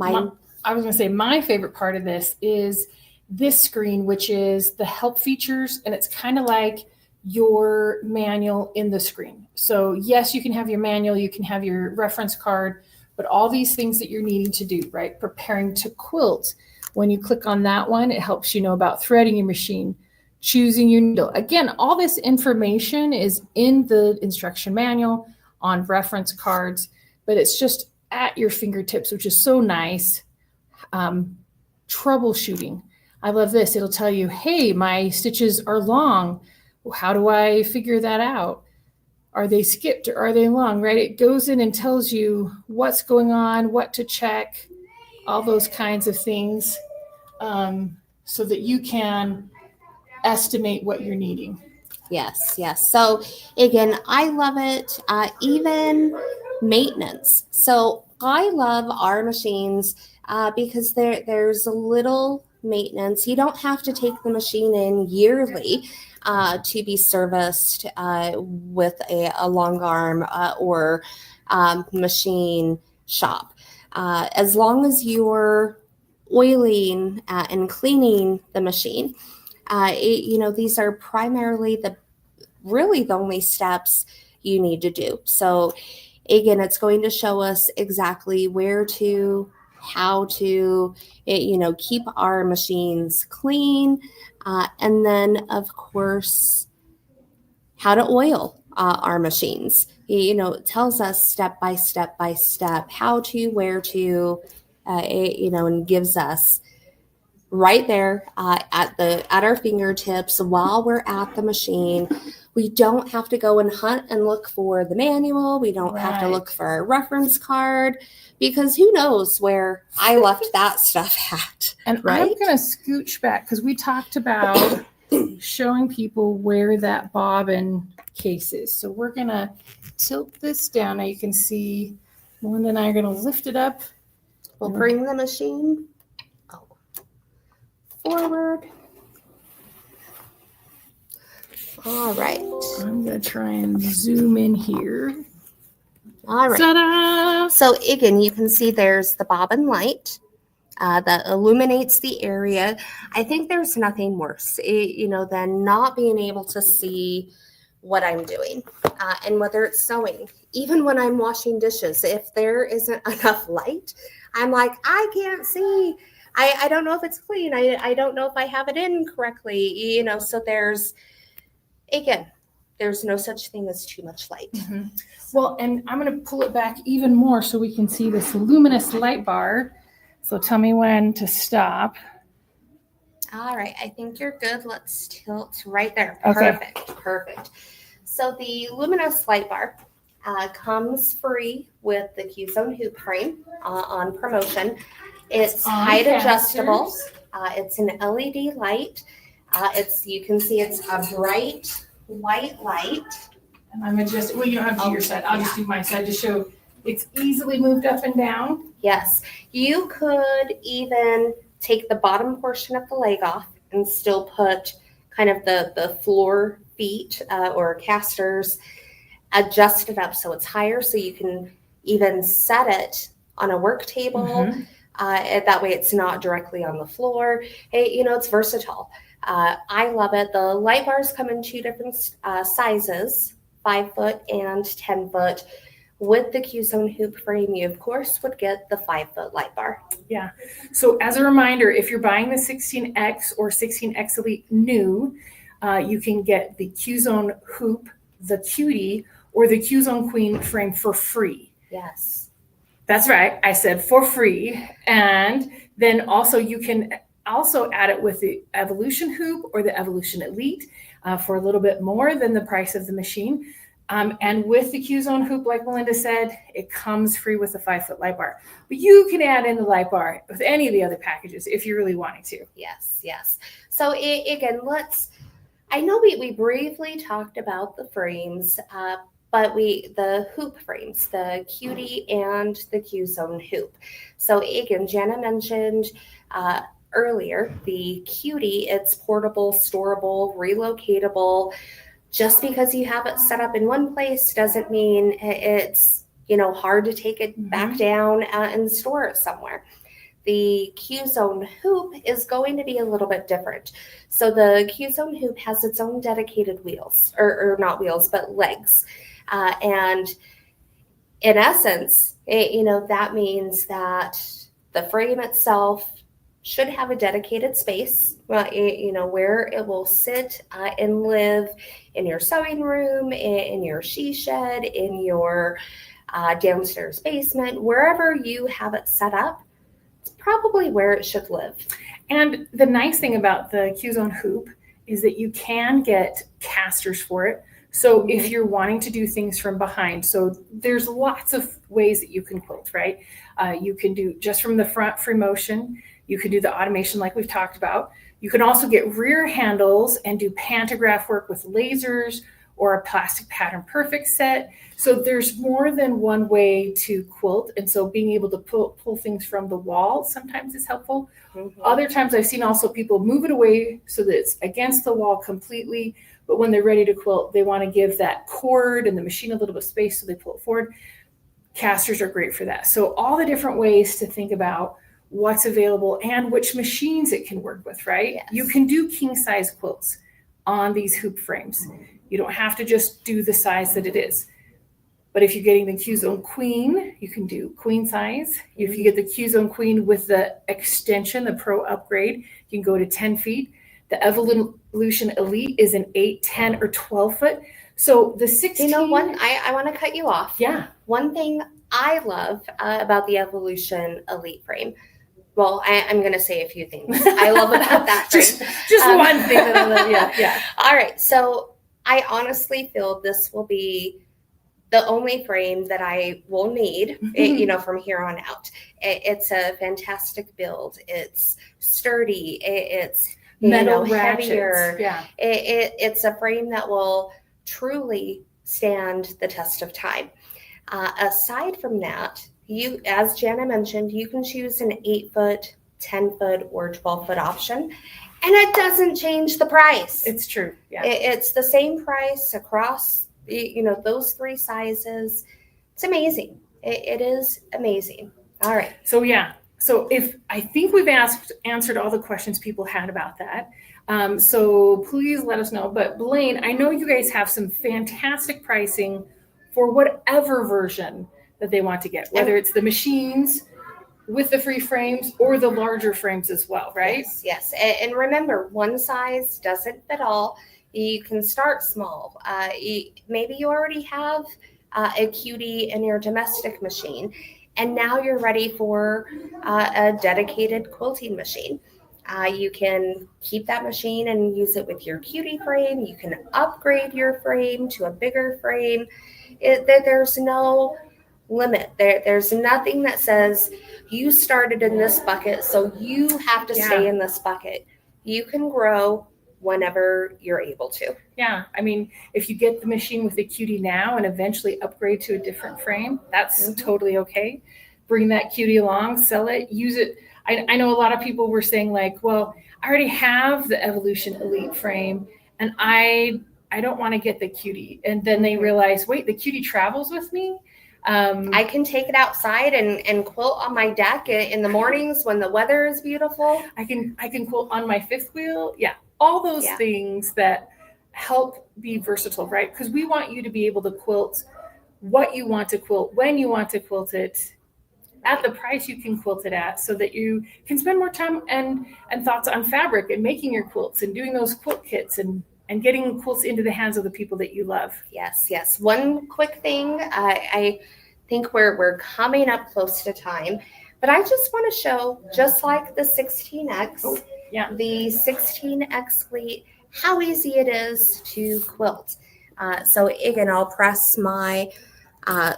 [SPEAKER 4] I was going to say my favorite part of this is this screen, which is the help features, and it's kind of like your manual in the screen. So yes, you can have your manual, you can have your reference card, but all these things that you're needing to do, right? Preparing to quilt. When you click on that one, it helps you know about threading your machine, choosing your needle. Again, all this information is in the instruction manual, on reference cards, but it's just at your fingertips, which is so nice. Troubleshooting. I love this. It'll tell you, hey, my stitches are long. Well, how do I figure that out? Are they skipped or are they long, right? It goes in and tells you what's going on, what to check, all those kinds of things, so that you can estimate what you're needing.
[SPEAKER 3] Yes. So again, I love it. Even maintenance. So I love our machines because there's a little maintenance. You don't have to take the machine in yearly to be serviced with a longarm or machine shop. As long as you're oiling and cleaning the machine, these are primarily the only steps you need to do. So again, it's going to show us exactly where to, how to, keep our machines clean. And then, of course, how to oil our machines. It tells us step by step how to, where to, and gives us right there at our fingertips while we're at the machine. We don't have to go and hunt and look for the manual. We don't have to look for a reference card, because who knows where I left that stuff at.
[SPEAKER 4] And
[SPEAKER 3] right?
[SPEAKER 4] I'm going to scooch back because we talked about showing people where that bobbin case is. So we're going to tilt this down. Now you can see Melinda and I are going to lift it up.
[SPEAKER 3] We'll bring the machine forward. All right.
[SPEAKER 4] I'm going to try and zoom in here.
[SPEAKER 3] All right.
[SPEAKER 4] Ta-da!
[SPEAKER 3] So again, you can see there's the bobbin light that illuminates the area. I think there's nothing worse, than not being able to see what I'm doing, and whether it's sewing. Even when I'm washing dishes, if there isn't enough light, I'm like, I can't see. I don't know if it's clean. I don't know if I have it in correctly. So there's there's no such thing as too much light.
[SPEAKER 4] Mm-hmm. Well, and I'm going to pull it back even more so we can see this luminous light bar. So tell me when to stop.
[SPEAKER 3] All right, I think you're good. Let's tilt right there.
[SPEAKER 4] Okay.
[SPEAKER 3] Perfect. So the luminous light bar comes free with the Q-Zone hoop frame on promotion. It's height adjustable. It's an LED light. You can see it's a bright white light.
[SPEAKER 4] And I'm adjusting. Well, you don't have to do your side. I'll just do my side to show it's easily moved up and down.
[SPEAKER 3] Yes, you could even take the bottom portion of the leg off and still put kind of the floor feet or casters, adjust it up so it's higher, so you can even set it on a work table.
[SPEAKER 4] Mm-hmm.
[SPEAKER 3] That way it's not directly on the floor. It's versatile. I love it. The light bars come in 2 different sizes, 5 foot and 10 foot. With the Q-Zone hoop frame, you of course would get the 5 foot light bar.
[SPEAKER 4] Yeah. So as a reminder, if you're buying the 16X or 16X Elite new, you can get the Q-Zone hoop, the Cutie, or the Q-Zone Queen frame for free.
[SPEAKER 3] Yes.
[SPEAKER 4] That's right. I said for free. And then also you can also add it with the Evolution hoop or the Evolution Elite for a little bit more than the price of the machine. And with the Q-Zone hoop, like Melinda said, it comes free with the 5 foot light bar. But you can add in the light bar with any of the other packages if you're really wanting to.
[SPEAKER 3] Yes. So again, I know we briefly talked about the frames, but the hoop frames, the Cutie and the Q-Zone hoop. So again, Jana mentioned earlier, the Cutie, it's portable, storable, relocatable. Just because you have it set up in one place doesn't mean it's, hard to take it back down and store it somewhere. The Q-Zone hoop is going to be a little bit different. So the Q-Zone hoop has its own dedicated wheels, or not wheels, but legs. And in essence, that means that the frame itself should have a dedicated space, where it will sit and live in your sewing room, in your she shed, in your downstairs basement, wherever you have it set up. It's probably where it should live.
[SPEAKER 4] And the nice thing about the Q-Zone hoop is that you can get casters for it. So if you're wanting to do things from behind, so there's lots of ways that you can quilt, right? You can do just from the front free motion. You can do the automation like we've talked about. You can also get rear handles and do pantograph work with lasers or a plastic pattern perfect set. So there's more than one way to quilt. And so being able to pull things from the wall sometimes is helpful. Other times I've seen also people move it away so that it's against the wall completely. But when they're ready to quilt, they want to give that cord and the machine a little bit of space, so they pull it forward. Casters are great for that. So all the different ways to think about what's available and which machines it can work with, right?
[SPEAKER 3] Yes.
[SPEAKER 4] You can do king size quilts on these hoop frames. You don't have to just do the size that it is. But if you're getting the Q-Zone Queen, you can do queen size. If you get the Q-Zone Queen with the extension, the Pro upgrade, you can go to 10 feet. The Evolution Elite is an 8, 10, or 12 foot. So the 16...
[SPEAKER 3] I want to cut you off.
[SPEAKER 4] Yeah.
[SPEAKER 3] One thing I love about the Evolution Elite frame, well, I'm going to say a few things I love about that frame.
[SPEAKER 4] just one thing that I love. Yeah.
[SPEAKER 3] All right. So I honestly feel this will be the only frame that I will need, from here on out. It's a fantastic build. It's sturdy. It's
[SPEAKER 4] metal
[SPEAKER 3] heavier.
[SPEAKER 4] Yeah.
[SPEAKER 3] It's a frame that will truly stand the test of time. Aside from that, as Jana mentioned, you can choose an 8 foot, 10 foot, or 12 foot option, and it doesn't change the price.
[SPEAKER 4] It's true. Yeah.
[SPEAKER 3] It's the same price across, those 3 sizes. It's amazing. It is amazing. All right.
[SPEAKER 4] So yeah. So I think we've answered all the questions people had about that. So please let us know. But Blaine, I know you guys have some fantastic pricing for whatever version that they want to get, whether it's the machines with the free frames or the larger frames as well, right?
[SPEAKER 3] Yes. And remember, one size doesn't fit all. You can start small. Maybe you already have a cutie in your domestic machine, and now you're ready for a dedicated quilting machine. You can keep that machine and use it with your cutie frame. You can upgrade your frame to a bigger frame. There's no limit. There's nothing that says you started in this bucket, so you have to stay in this bucket. You can grow whenever you're able to.
[SPEAKER 4] Yeah. I mean, if you get the machine with the cutie now and eventually upgrade to a different frame, that's totally okay. Bring that cutie along, sell it, use it. I know a lot of people were saying like, well, I already have the Evolution Elite frame and I don't want to get the cutie. And then they realize, wait, the cutie travels with me.
[SPEAKER 3] I can take it outside and quilt on my deck in the mornings when the weather is beautiful.
[SPEAKER 4] I can quilt on my fifth wheel. Yeah. All those things that help be versatile, right? Because we want you to be able to quilt what you want to quilt, when you want to quilt it, at the price you can quilt it at, so that you can spend more time and thoughts on fabric and making your quilts and doing those quilt kits and getting quilts into the hands of the people that you love.
[SPEAKER 3] Yes. One quick thing, I think we're coming up close to time, but I just want to show, just like the 16X, the 16X Elite, how easy it is to quilt. So again, I'll press my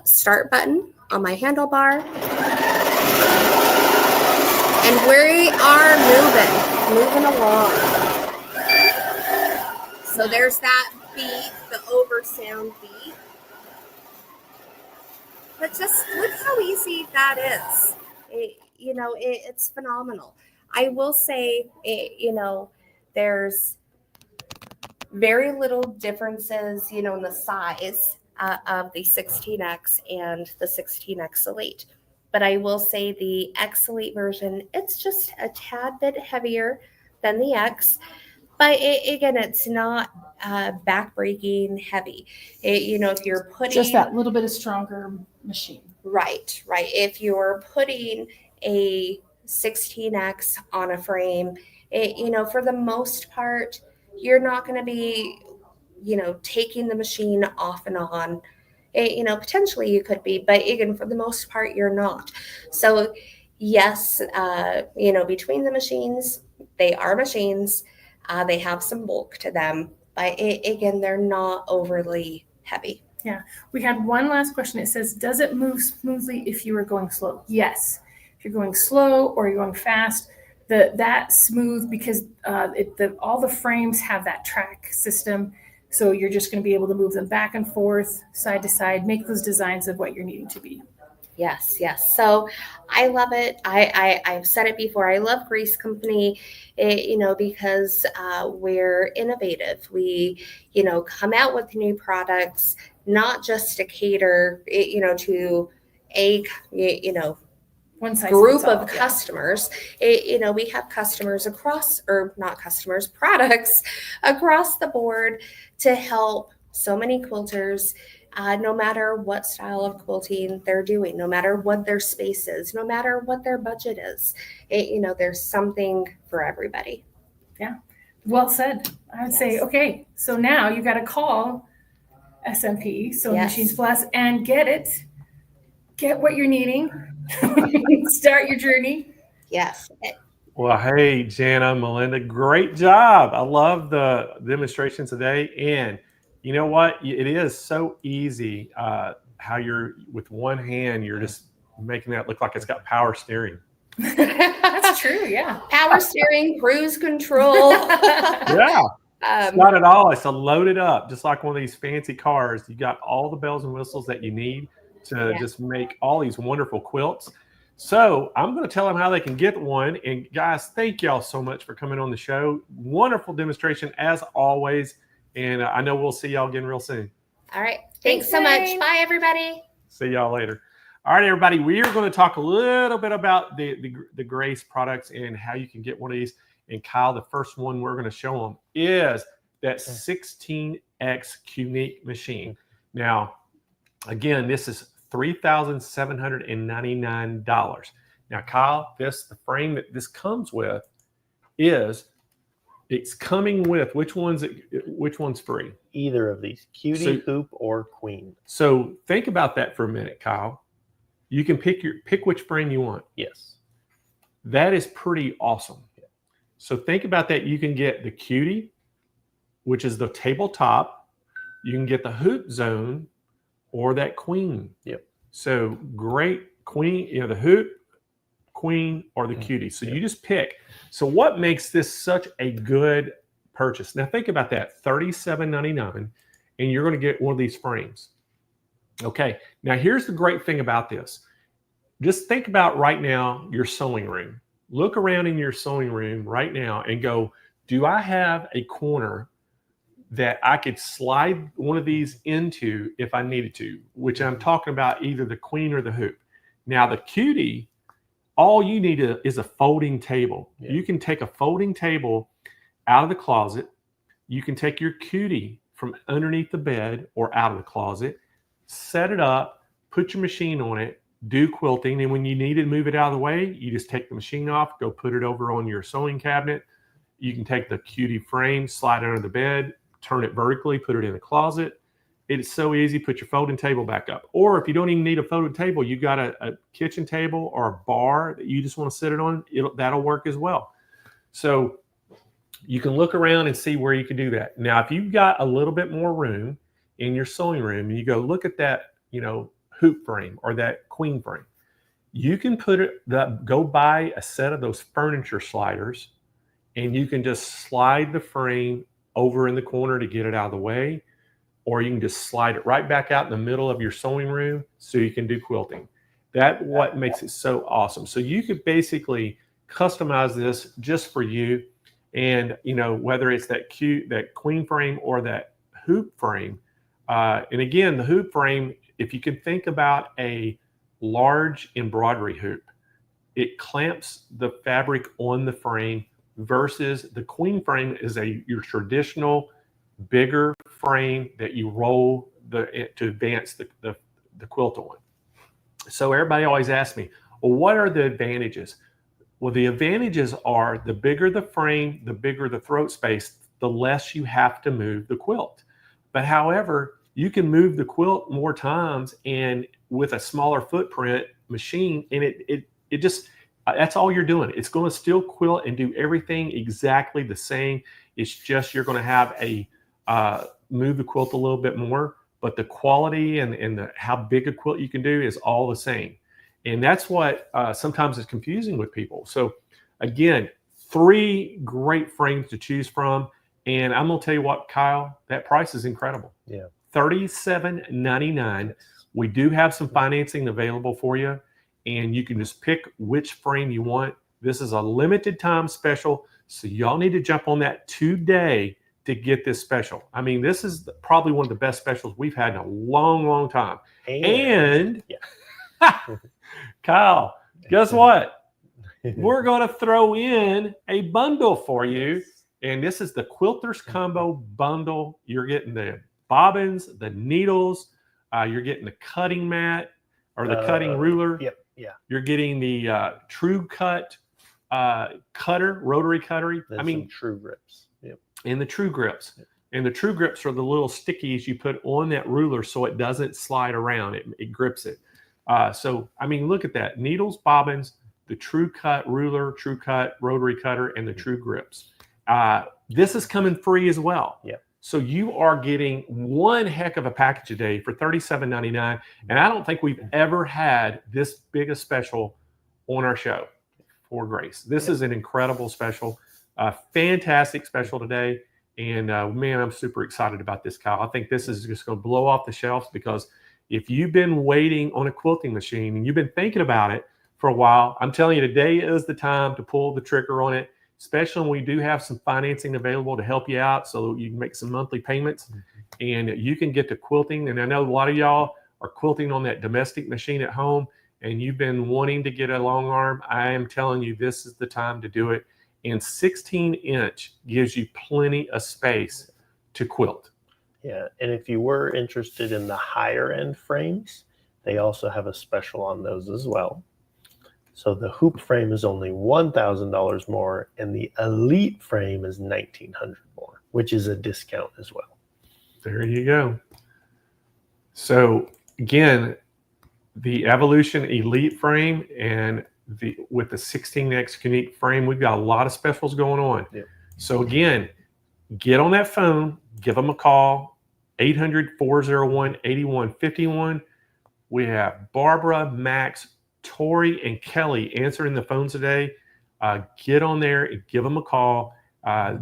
[SPEAKER 3] start button on my handlebar, and we are moving along. So there's that beat, the oversound beat. But just look how easy that is. It's phenomenal. I will say, there's very little differences, in the size of the 16X and the 16X Elite. But I will say the X Elite version, it's just a tad bit heavier than the X. But again, it's not back-breaking heavy. If you're putting...
[SPEAKER 4] Just that little bit of stronger machine.
[SPEAKER 3] Right. If you're putting a 16X on a frame, for the most part, you're not going to be, taking the machine off and on. Potentially you could be, but again, for the most part, you're not. So yes, between the machines, they are machines. They have some bulk to them, but again, they're not overly heavy.
[SPEAKER 4] Yeah. We had one last question. It says, does it move smoothly if you are going slow? Yes. If you're going slow or you're going fast, that smooth, because all the frames have that track system. So you're just going to be able to move them back and forth, side to side, make those designs of what you're needing to be.
[SPEAKER 3] Yes. So I love it. I've said it before. I love Grease Company, because we're innovative. We, come out with new products, not just to cater, to a,
[SPEAKER 4] one size
[SPEAKER 3] group of customers. We have products across the board to help so many quilters. No matter what style of quilting they're doing, no matter what their space is, no matter what their budget is, there's something for everybody.
[SPEAKER 4] Yeah, well said. I would say, okay, so now you got to call SMP, Sewing Machines Plus, and get what you're needing. Start your journey.
[SPEAKER 3] Yes.
[SPEAKER 1] Well, hey, Jana, Melinda, great job. I love the demonstration today. And you know what? It is so easy how you're, with one hand, you're just making that look like it's got power steering.
[SPEAKER 4] That's true, yeah.
[SPEAKER 3] Power steering, cruise control.
[SPEAKER 1] Yeah. It's not at all. It's a loaded up, just like one of these fancy cars. You got all the bells and whistles that you need to just make all these wonderful quilts. So I'm going to tell them how they can get one. And guys, thank y'all so much for coming on the show. Wonderful demonstration as always. And I know we'll see y'all again real soon.
[SPEAKER 3] All right. Thanks so much. Bye, everybody.
[SPEAKER 1] See y'all later. All right, everybody. We are going to talk a little bit about the Grace products and how you can get one of these. And Kyle, the first one we're going to show them is that 16X Unique machine. Now, again, this is $3,799. Now, Kyle, the frame that this comes with is It's coming with which one's free?
[SPEAKER 2] Either of these, cutie, hoop, or queen.
[SPEAKER 1] So think about that for a minute, Kyle. You can pick which frame you want.
[SPEAKER 2] Yes.
[SPEAKER 1] That is pretty awesome. Yeah. So think about that. You can get the cutie, which is the tabletop. You can get the hoop zone or that queen.
[SPEAKER 2] Yep.
[SPEAKER 1] So great queen, the hoop, queen, or the cutie. So you just pick. So what makes this such a good purchase? Now think about that, $37.99, and you're going to get one of these frames. Okay. Now here's the great thing about this. Just think about right now your sewing room. Look around in your sewing room right now and go, do I have a corner that I could slide one of these into if I needed to, which I'm talking about either the queen or the hoop. Now the cutie, all you need is a folding table. Yeah. You can take a folding table out of the closet. You can take your cutie from underneath the bed or out of the closet, set it up, put your machine on it, do quilting. And when you need to move it out of the way, you just take the machine off, go put it over on your sewing cabinet. You can take the cutie frame, slide it under the bed, turn it vertically, put it in the closet. It's so easy. Put your folding table back up. Or if you don't even need a folding table, you got a kitchen table or a bar that you just want to sit it on, that'll work as well. So you can look around and see where you can do that. Now, if you've got a little bit more room in your sewing room and you go look at that, hoop frame or that queen frame, you can go buy a set of those furniture sliders and you can just slide the frame over in the corner to get it out of the way. Or you can just slide it right back out in the middle of your sewing room so you can do quilting. That's what makes it so awesome. So you could basically customize this just for you. And, whether it's that queen frame or that hoop frame. And again, the hoop frame, if you can think about a large embroidery hoop, it clamps the fabric on the frame versus the queen frame is your traditional bigger frame that you roll to advance the quilt on. So everybody always asks me, well, what are the advantages? Well, the advantages are the bigger the frame, the bigger the throat space, the less you have to move the quilt. But however, you can move the quilt more times and with a smaller footprint machine, and it just, that's all you're doing. It's going to still quilt and do everything exactly the same. It's just you're going to have move the quilt a little bit more, but the quality and how big a quilt you can do is all the same. And that's what sometimes is confusing with people. So again, 3 great frames to choose from. And I'm going to tell you what, Kyle, that price is incredible.
[SPEAKER 2] Yeah.
[SPEAKER 1] $37.99. We do have some financing available for you, and you can just pick which frame you want. This is a limited time special, so y'all need to jump on that today to get this special. I mean, this is probably one of the best specials we've had in a long, long time. And Kyle, guess what? We're going to throw in a bundle for you. And this is the Quilters Combo Bundle. You're getting the bobbins, the needles, you're getting the cutting mat or the cutting ruler.
[SPEAKER 2] Yep. Yeah.
[SPEAKER 1] You're getting the True Cut cutter, rotary cutter.
[SPEAKER 2] True grips. Yep.
[SPEAKER 1] And the True Grips. Yep. And the True Grips are the little stickies you put on that ruler so it doesn't slide around. It grips it. Look at that. Needles, bobbins, the True Cut ruler, True Cut rotary cutter, and the True Grips. This is coming free as well.
[SPEAKER 2] Yeah.
[SPEAKER 1] So you are getting one heck of a package a day for $37.99. And I don't think we've ever had this big a special on our show for Grace. This is an incredible special, fantastic special today. And man, I'm super excited about this, Kyle. I think this is just going to blow off the shelves because if you've been waiting on a quilting machine and you've been thinking about it for a while, I'm telling you, today is the time to pull the trigger on it. Especially when we do have some financing available to help you out so you can make some monthly payments and you can get to quilting. And I know a lot of y'all are quilting on that domestic machine at home and you've been wanting to get a long arm. I am telling you, this is the time to do it. And 16-inch gives you plenty of space to quilt.
[SPEAKER 2] Yeah. And if you were interested in the higher end frames, they also have a special on those as well. So the hoop frame is only $1,000 more, and the elite frame is $1,900 more, which is a discount as well.
[SPEAKER 1] There you go. So again, the Evolution Elite frame and with the 16X Unique frame, we've got a lot of specials going on.
[SPEAKER 2] Yep.
[SPEAKER 1] So again, get on that phone, give them a call, 800-401-8151. We have Barbara, Max, Tori, and Kelly answering the phones today. Get on there and give them a call.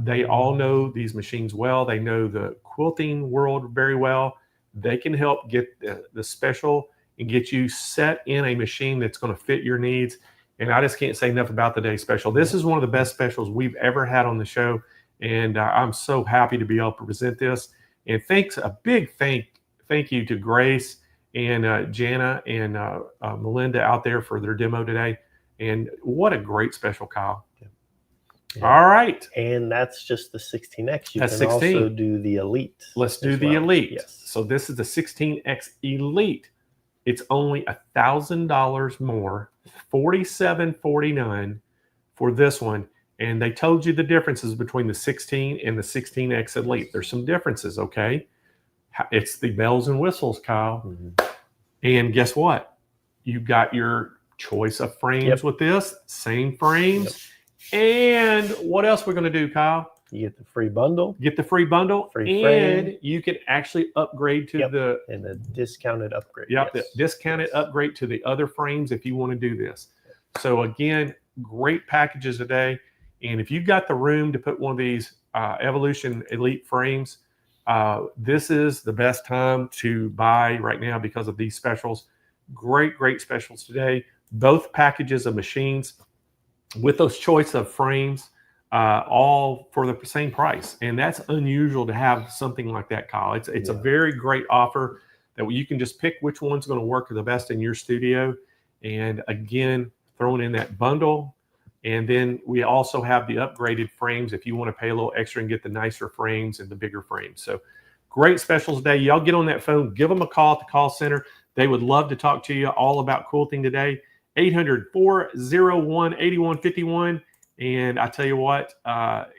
[SPEAKER 1] They all know these machines well. They know the quilting world very well. They can help get the special and get you set in a machine that's going to fit your needs. And I just can't say enough about the day special. This is one of the best specials we've ever had on the show. And I'm so happy to be able to present this. And a big thank you to Grace and Jana and Melinda out there for their demo today. And what a great special, Kyle.
[SPEAKER 2] Yeah.
[SPEAKER 1] All right.
[SPEAKER 2] And that's just the 16X. You
[SPEAKER 1] That's
[SPEAKER 2] can
[SPEAKER 1] 16.
[SPEAKER 2] also do the Elite.
[SPEAKER 1] Let's do the
[SPEAKER 2] well.
[SPEAKER 1] Elite.
[SPEAKER 2] Yes.
[SPEAKER 1] So this is the 16X Elite. It's only $1,000 more, $47.49 for this one. And they told you the differences between the 16 and the 16X Elite. There's some differences, okay? It's the bells and whistles, Kyle.
[SPEAKER 2] Mm-hmm.
[SPEAKER 1] And guess what? You got your choice of frames with this, same frames.
[SPEAKER 2] Yep.
[SPEAKER 1] And what else we're going to do, Kyle?
[SPEAKER 2] You get the free bundle.
[SPEAKER 1] Get the free bundle,
[SPEAKER 2] Free
[SPEAKER 1] and
[SPEAKER 2] frame.
[SPEAKER 1] you can actually upgrade to
[SPEAKER 2] And a discounted upgrade.
[SPEAKER 1] the discounted upgrade to the other frames if you want to do this. So again, great packages today. And if you've got the room to put one of these Evolution Elite frames, this is the best time to buy right now because of these specials. Great specials today. Both packages of machines with those choice of frames, all for the same price. And that's unusual to have something like that, Kyle. It's a very great offer that you can just pick which one's going to work the best in your studio. And again, throwing in that bundle. And then we also have the upgraded frames if you want to pay a little extra and get the nicer frames and the bigger frames. So great specials today. Y'all get on that phone, give them a call at the call center. They would love to talk to you all about quilting today. 800-401-8151. And I tell you what,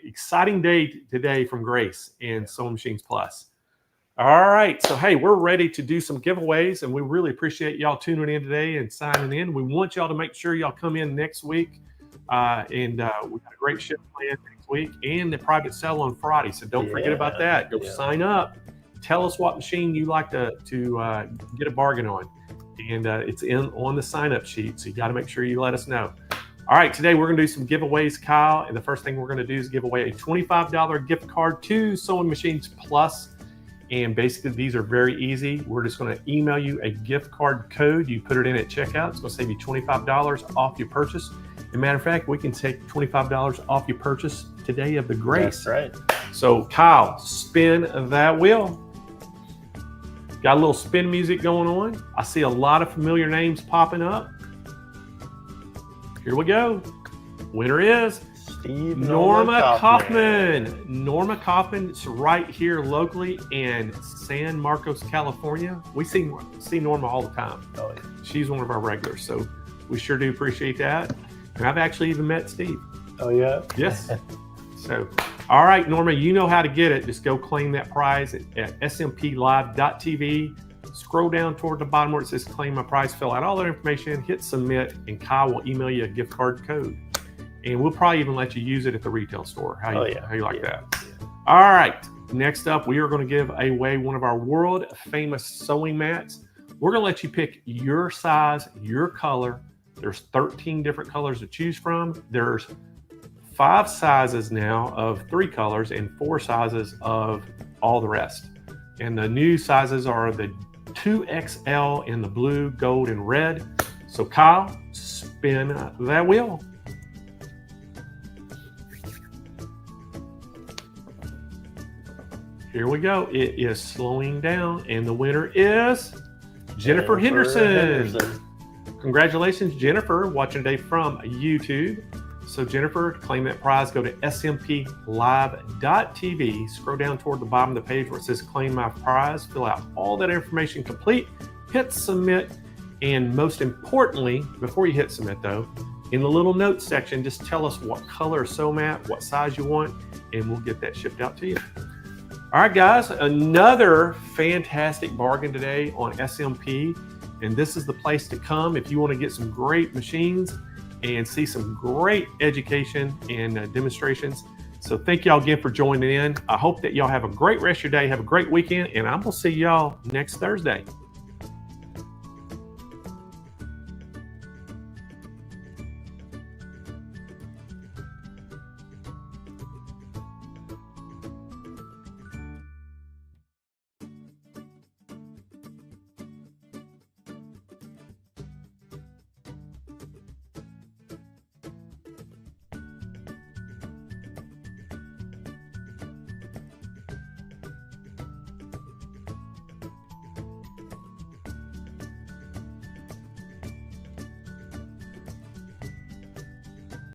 [SPEAKER 1] exciting day today from Grace and Sewing Machines Plus. All right. So, hey, we're ready to do some giveaways, and we really appreciate y'all tuning in today and signing in. We want y'all to make sure y'all come in next week. We've got a great show planned next week and the private sale on Friday. So don't forget about that. Go sign up. Tell us what machine you like to get a bargain on. And it's on the sign-up sheet. So you got to make sure you let us know. All right, today we're going to do some giveaways, Kyle. And the first thing we're going to do is give away a $25 gift card to Sewing Machines Plus. And basically, these are very easy. We're just going to email you a gift card code. You put it in at checkout. It's going to save you $25 off your purchase. As a matter of fact, we can take $25 off your purchase today of the Grace.
[SPEAKER 2] That's right.
[SPEAKER 1] So, Kyle, spin that wheel. Got a little spin music going on. I see a lot of familiar names popping up. Here we go. Winner is
[SPEAKER 2] Steve
[SPEAKER 1] Norma Kaufman. Norma Kaufman's right here locally in San Marcos, California. We see Norma all the time.
[SPEAKER 2] Oh, yeah.
[SPEAKER 1] She's one of our regulars, so we sure do appreciate that. And I've actually even met Steve.
[SPEAKER 2] Oh, yeah?
[SPEAKER 1] Yes. So, all right, Norma, you know how to get it. Just go claim that prize at SMPlive.tv. Scroll down toward the bottom where it says claim my prize, fill out all that information, hit submit, and Kyle will email you a gift card code. And we'll probably even let you use it at the retail store. How you like that? Yeah. All right. Next up, we are going to give away one of our world famous sewing mats. We're going to let you pick your size, your color. There's 13 different colors to choose from. There's 5 sizes now of 3 colors and 4 sizes of all the rest. And the new sizes are the 2XL in the blue, gold, and red. So Kyle, spin that wheel. Here we go. It is slowing down, and the winner is Jennifer Henderson. Congratulations, Jennifer, watching today from YouTube. So Jennifer, to claim that prize, go to SMPlive.tv. Scroll down toward the bottom of the page where it says claim my prize. Fill out all that information complete. Hit submit, And most importantly, before you hit submit though, in the little notes section, just tell us what color sew mat, what size you want, and we'll get that shipped out to you. All right, guys, another fantastic bargain today on SMP. And this is the place to come if you want to get some great machines and see some great education and demonstrations. So thank y'all again for joining in. I hope that y'all have a great rest of your day. Have a great weekend, and I'm going to see y'all next Thursday.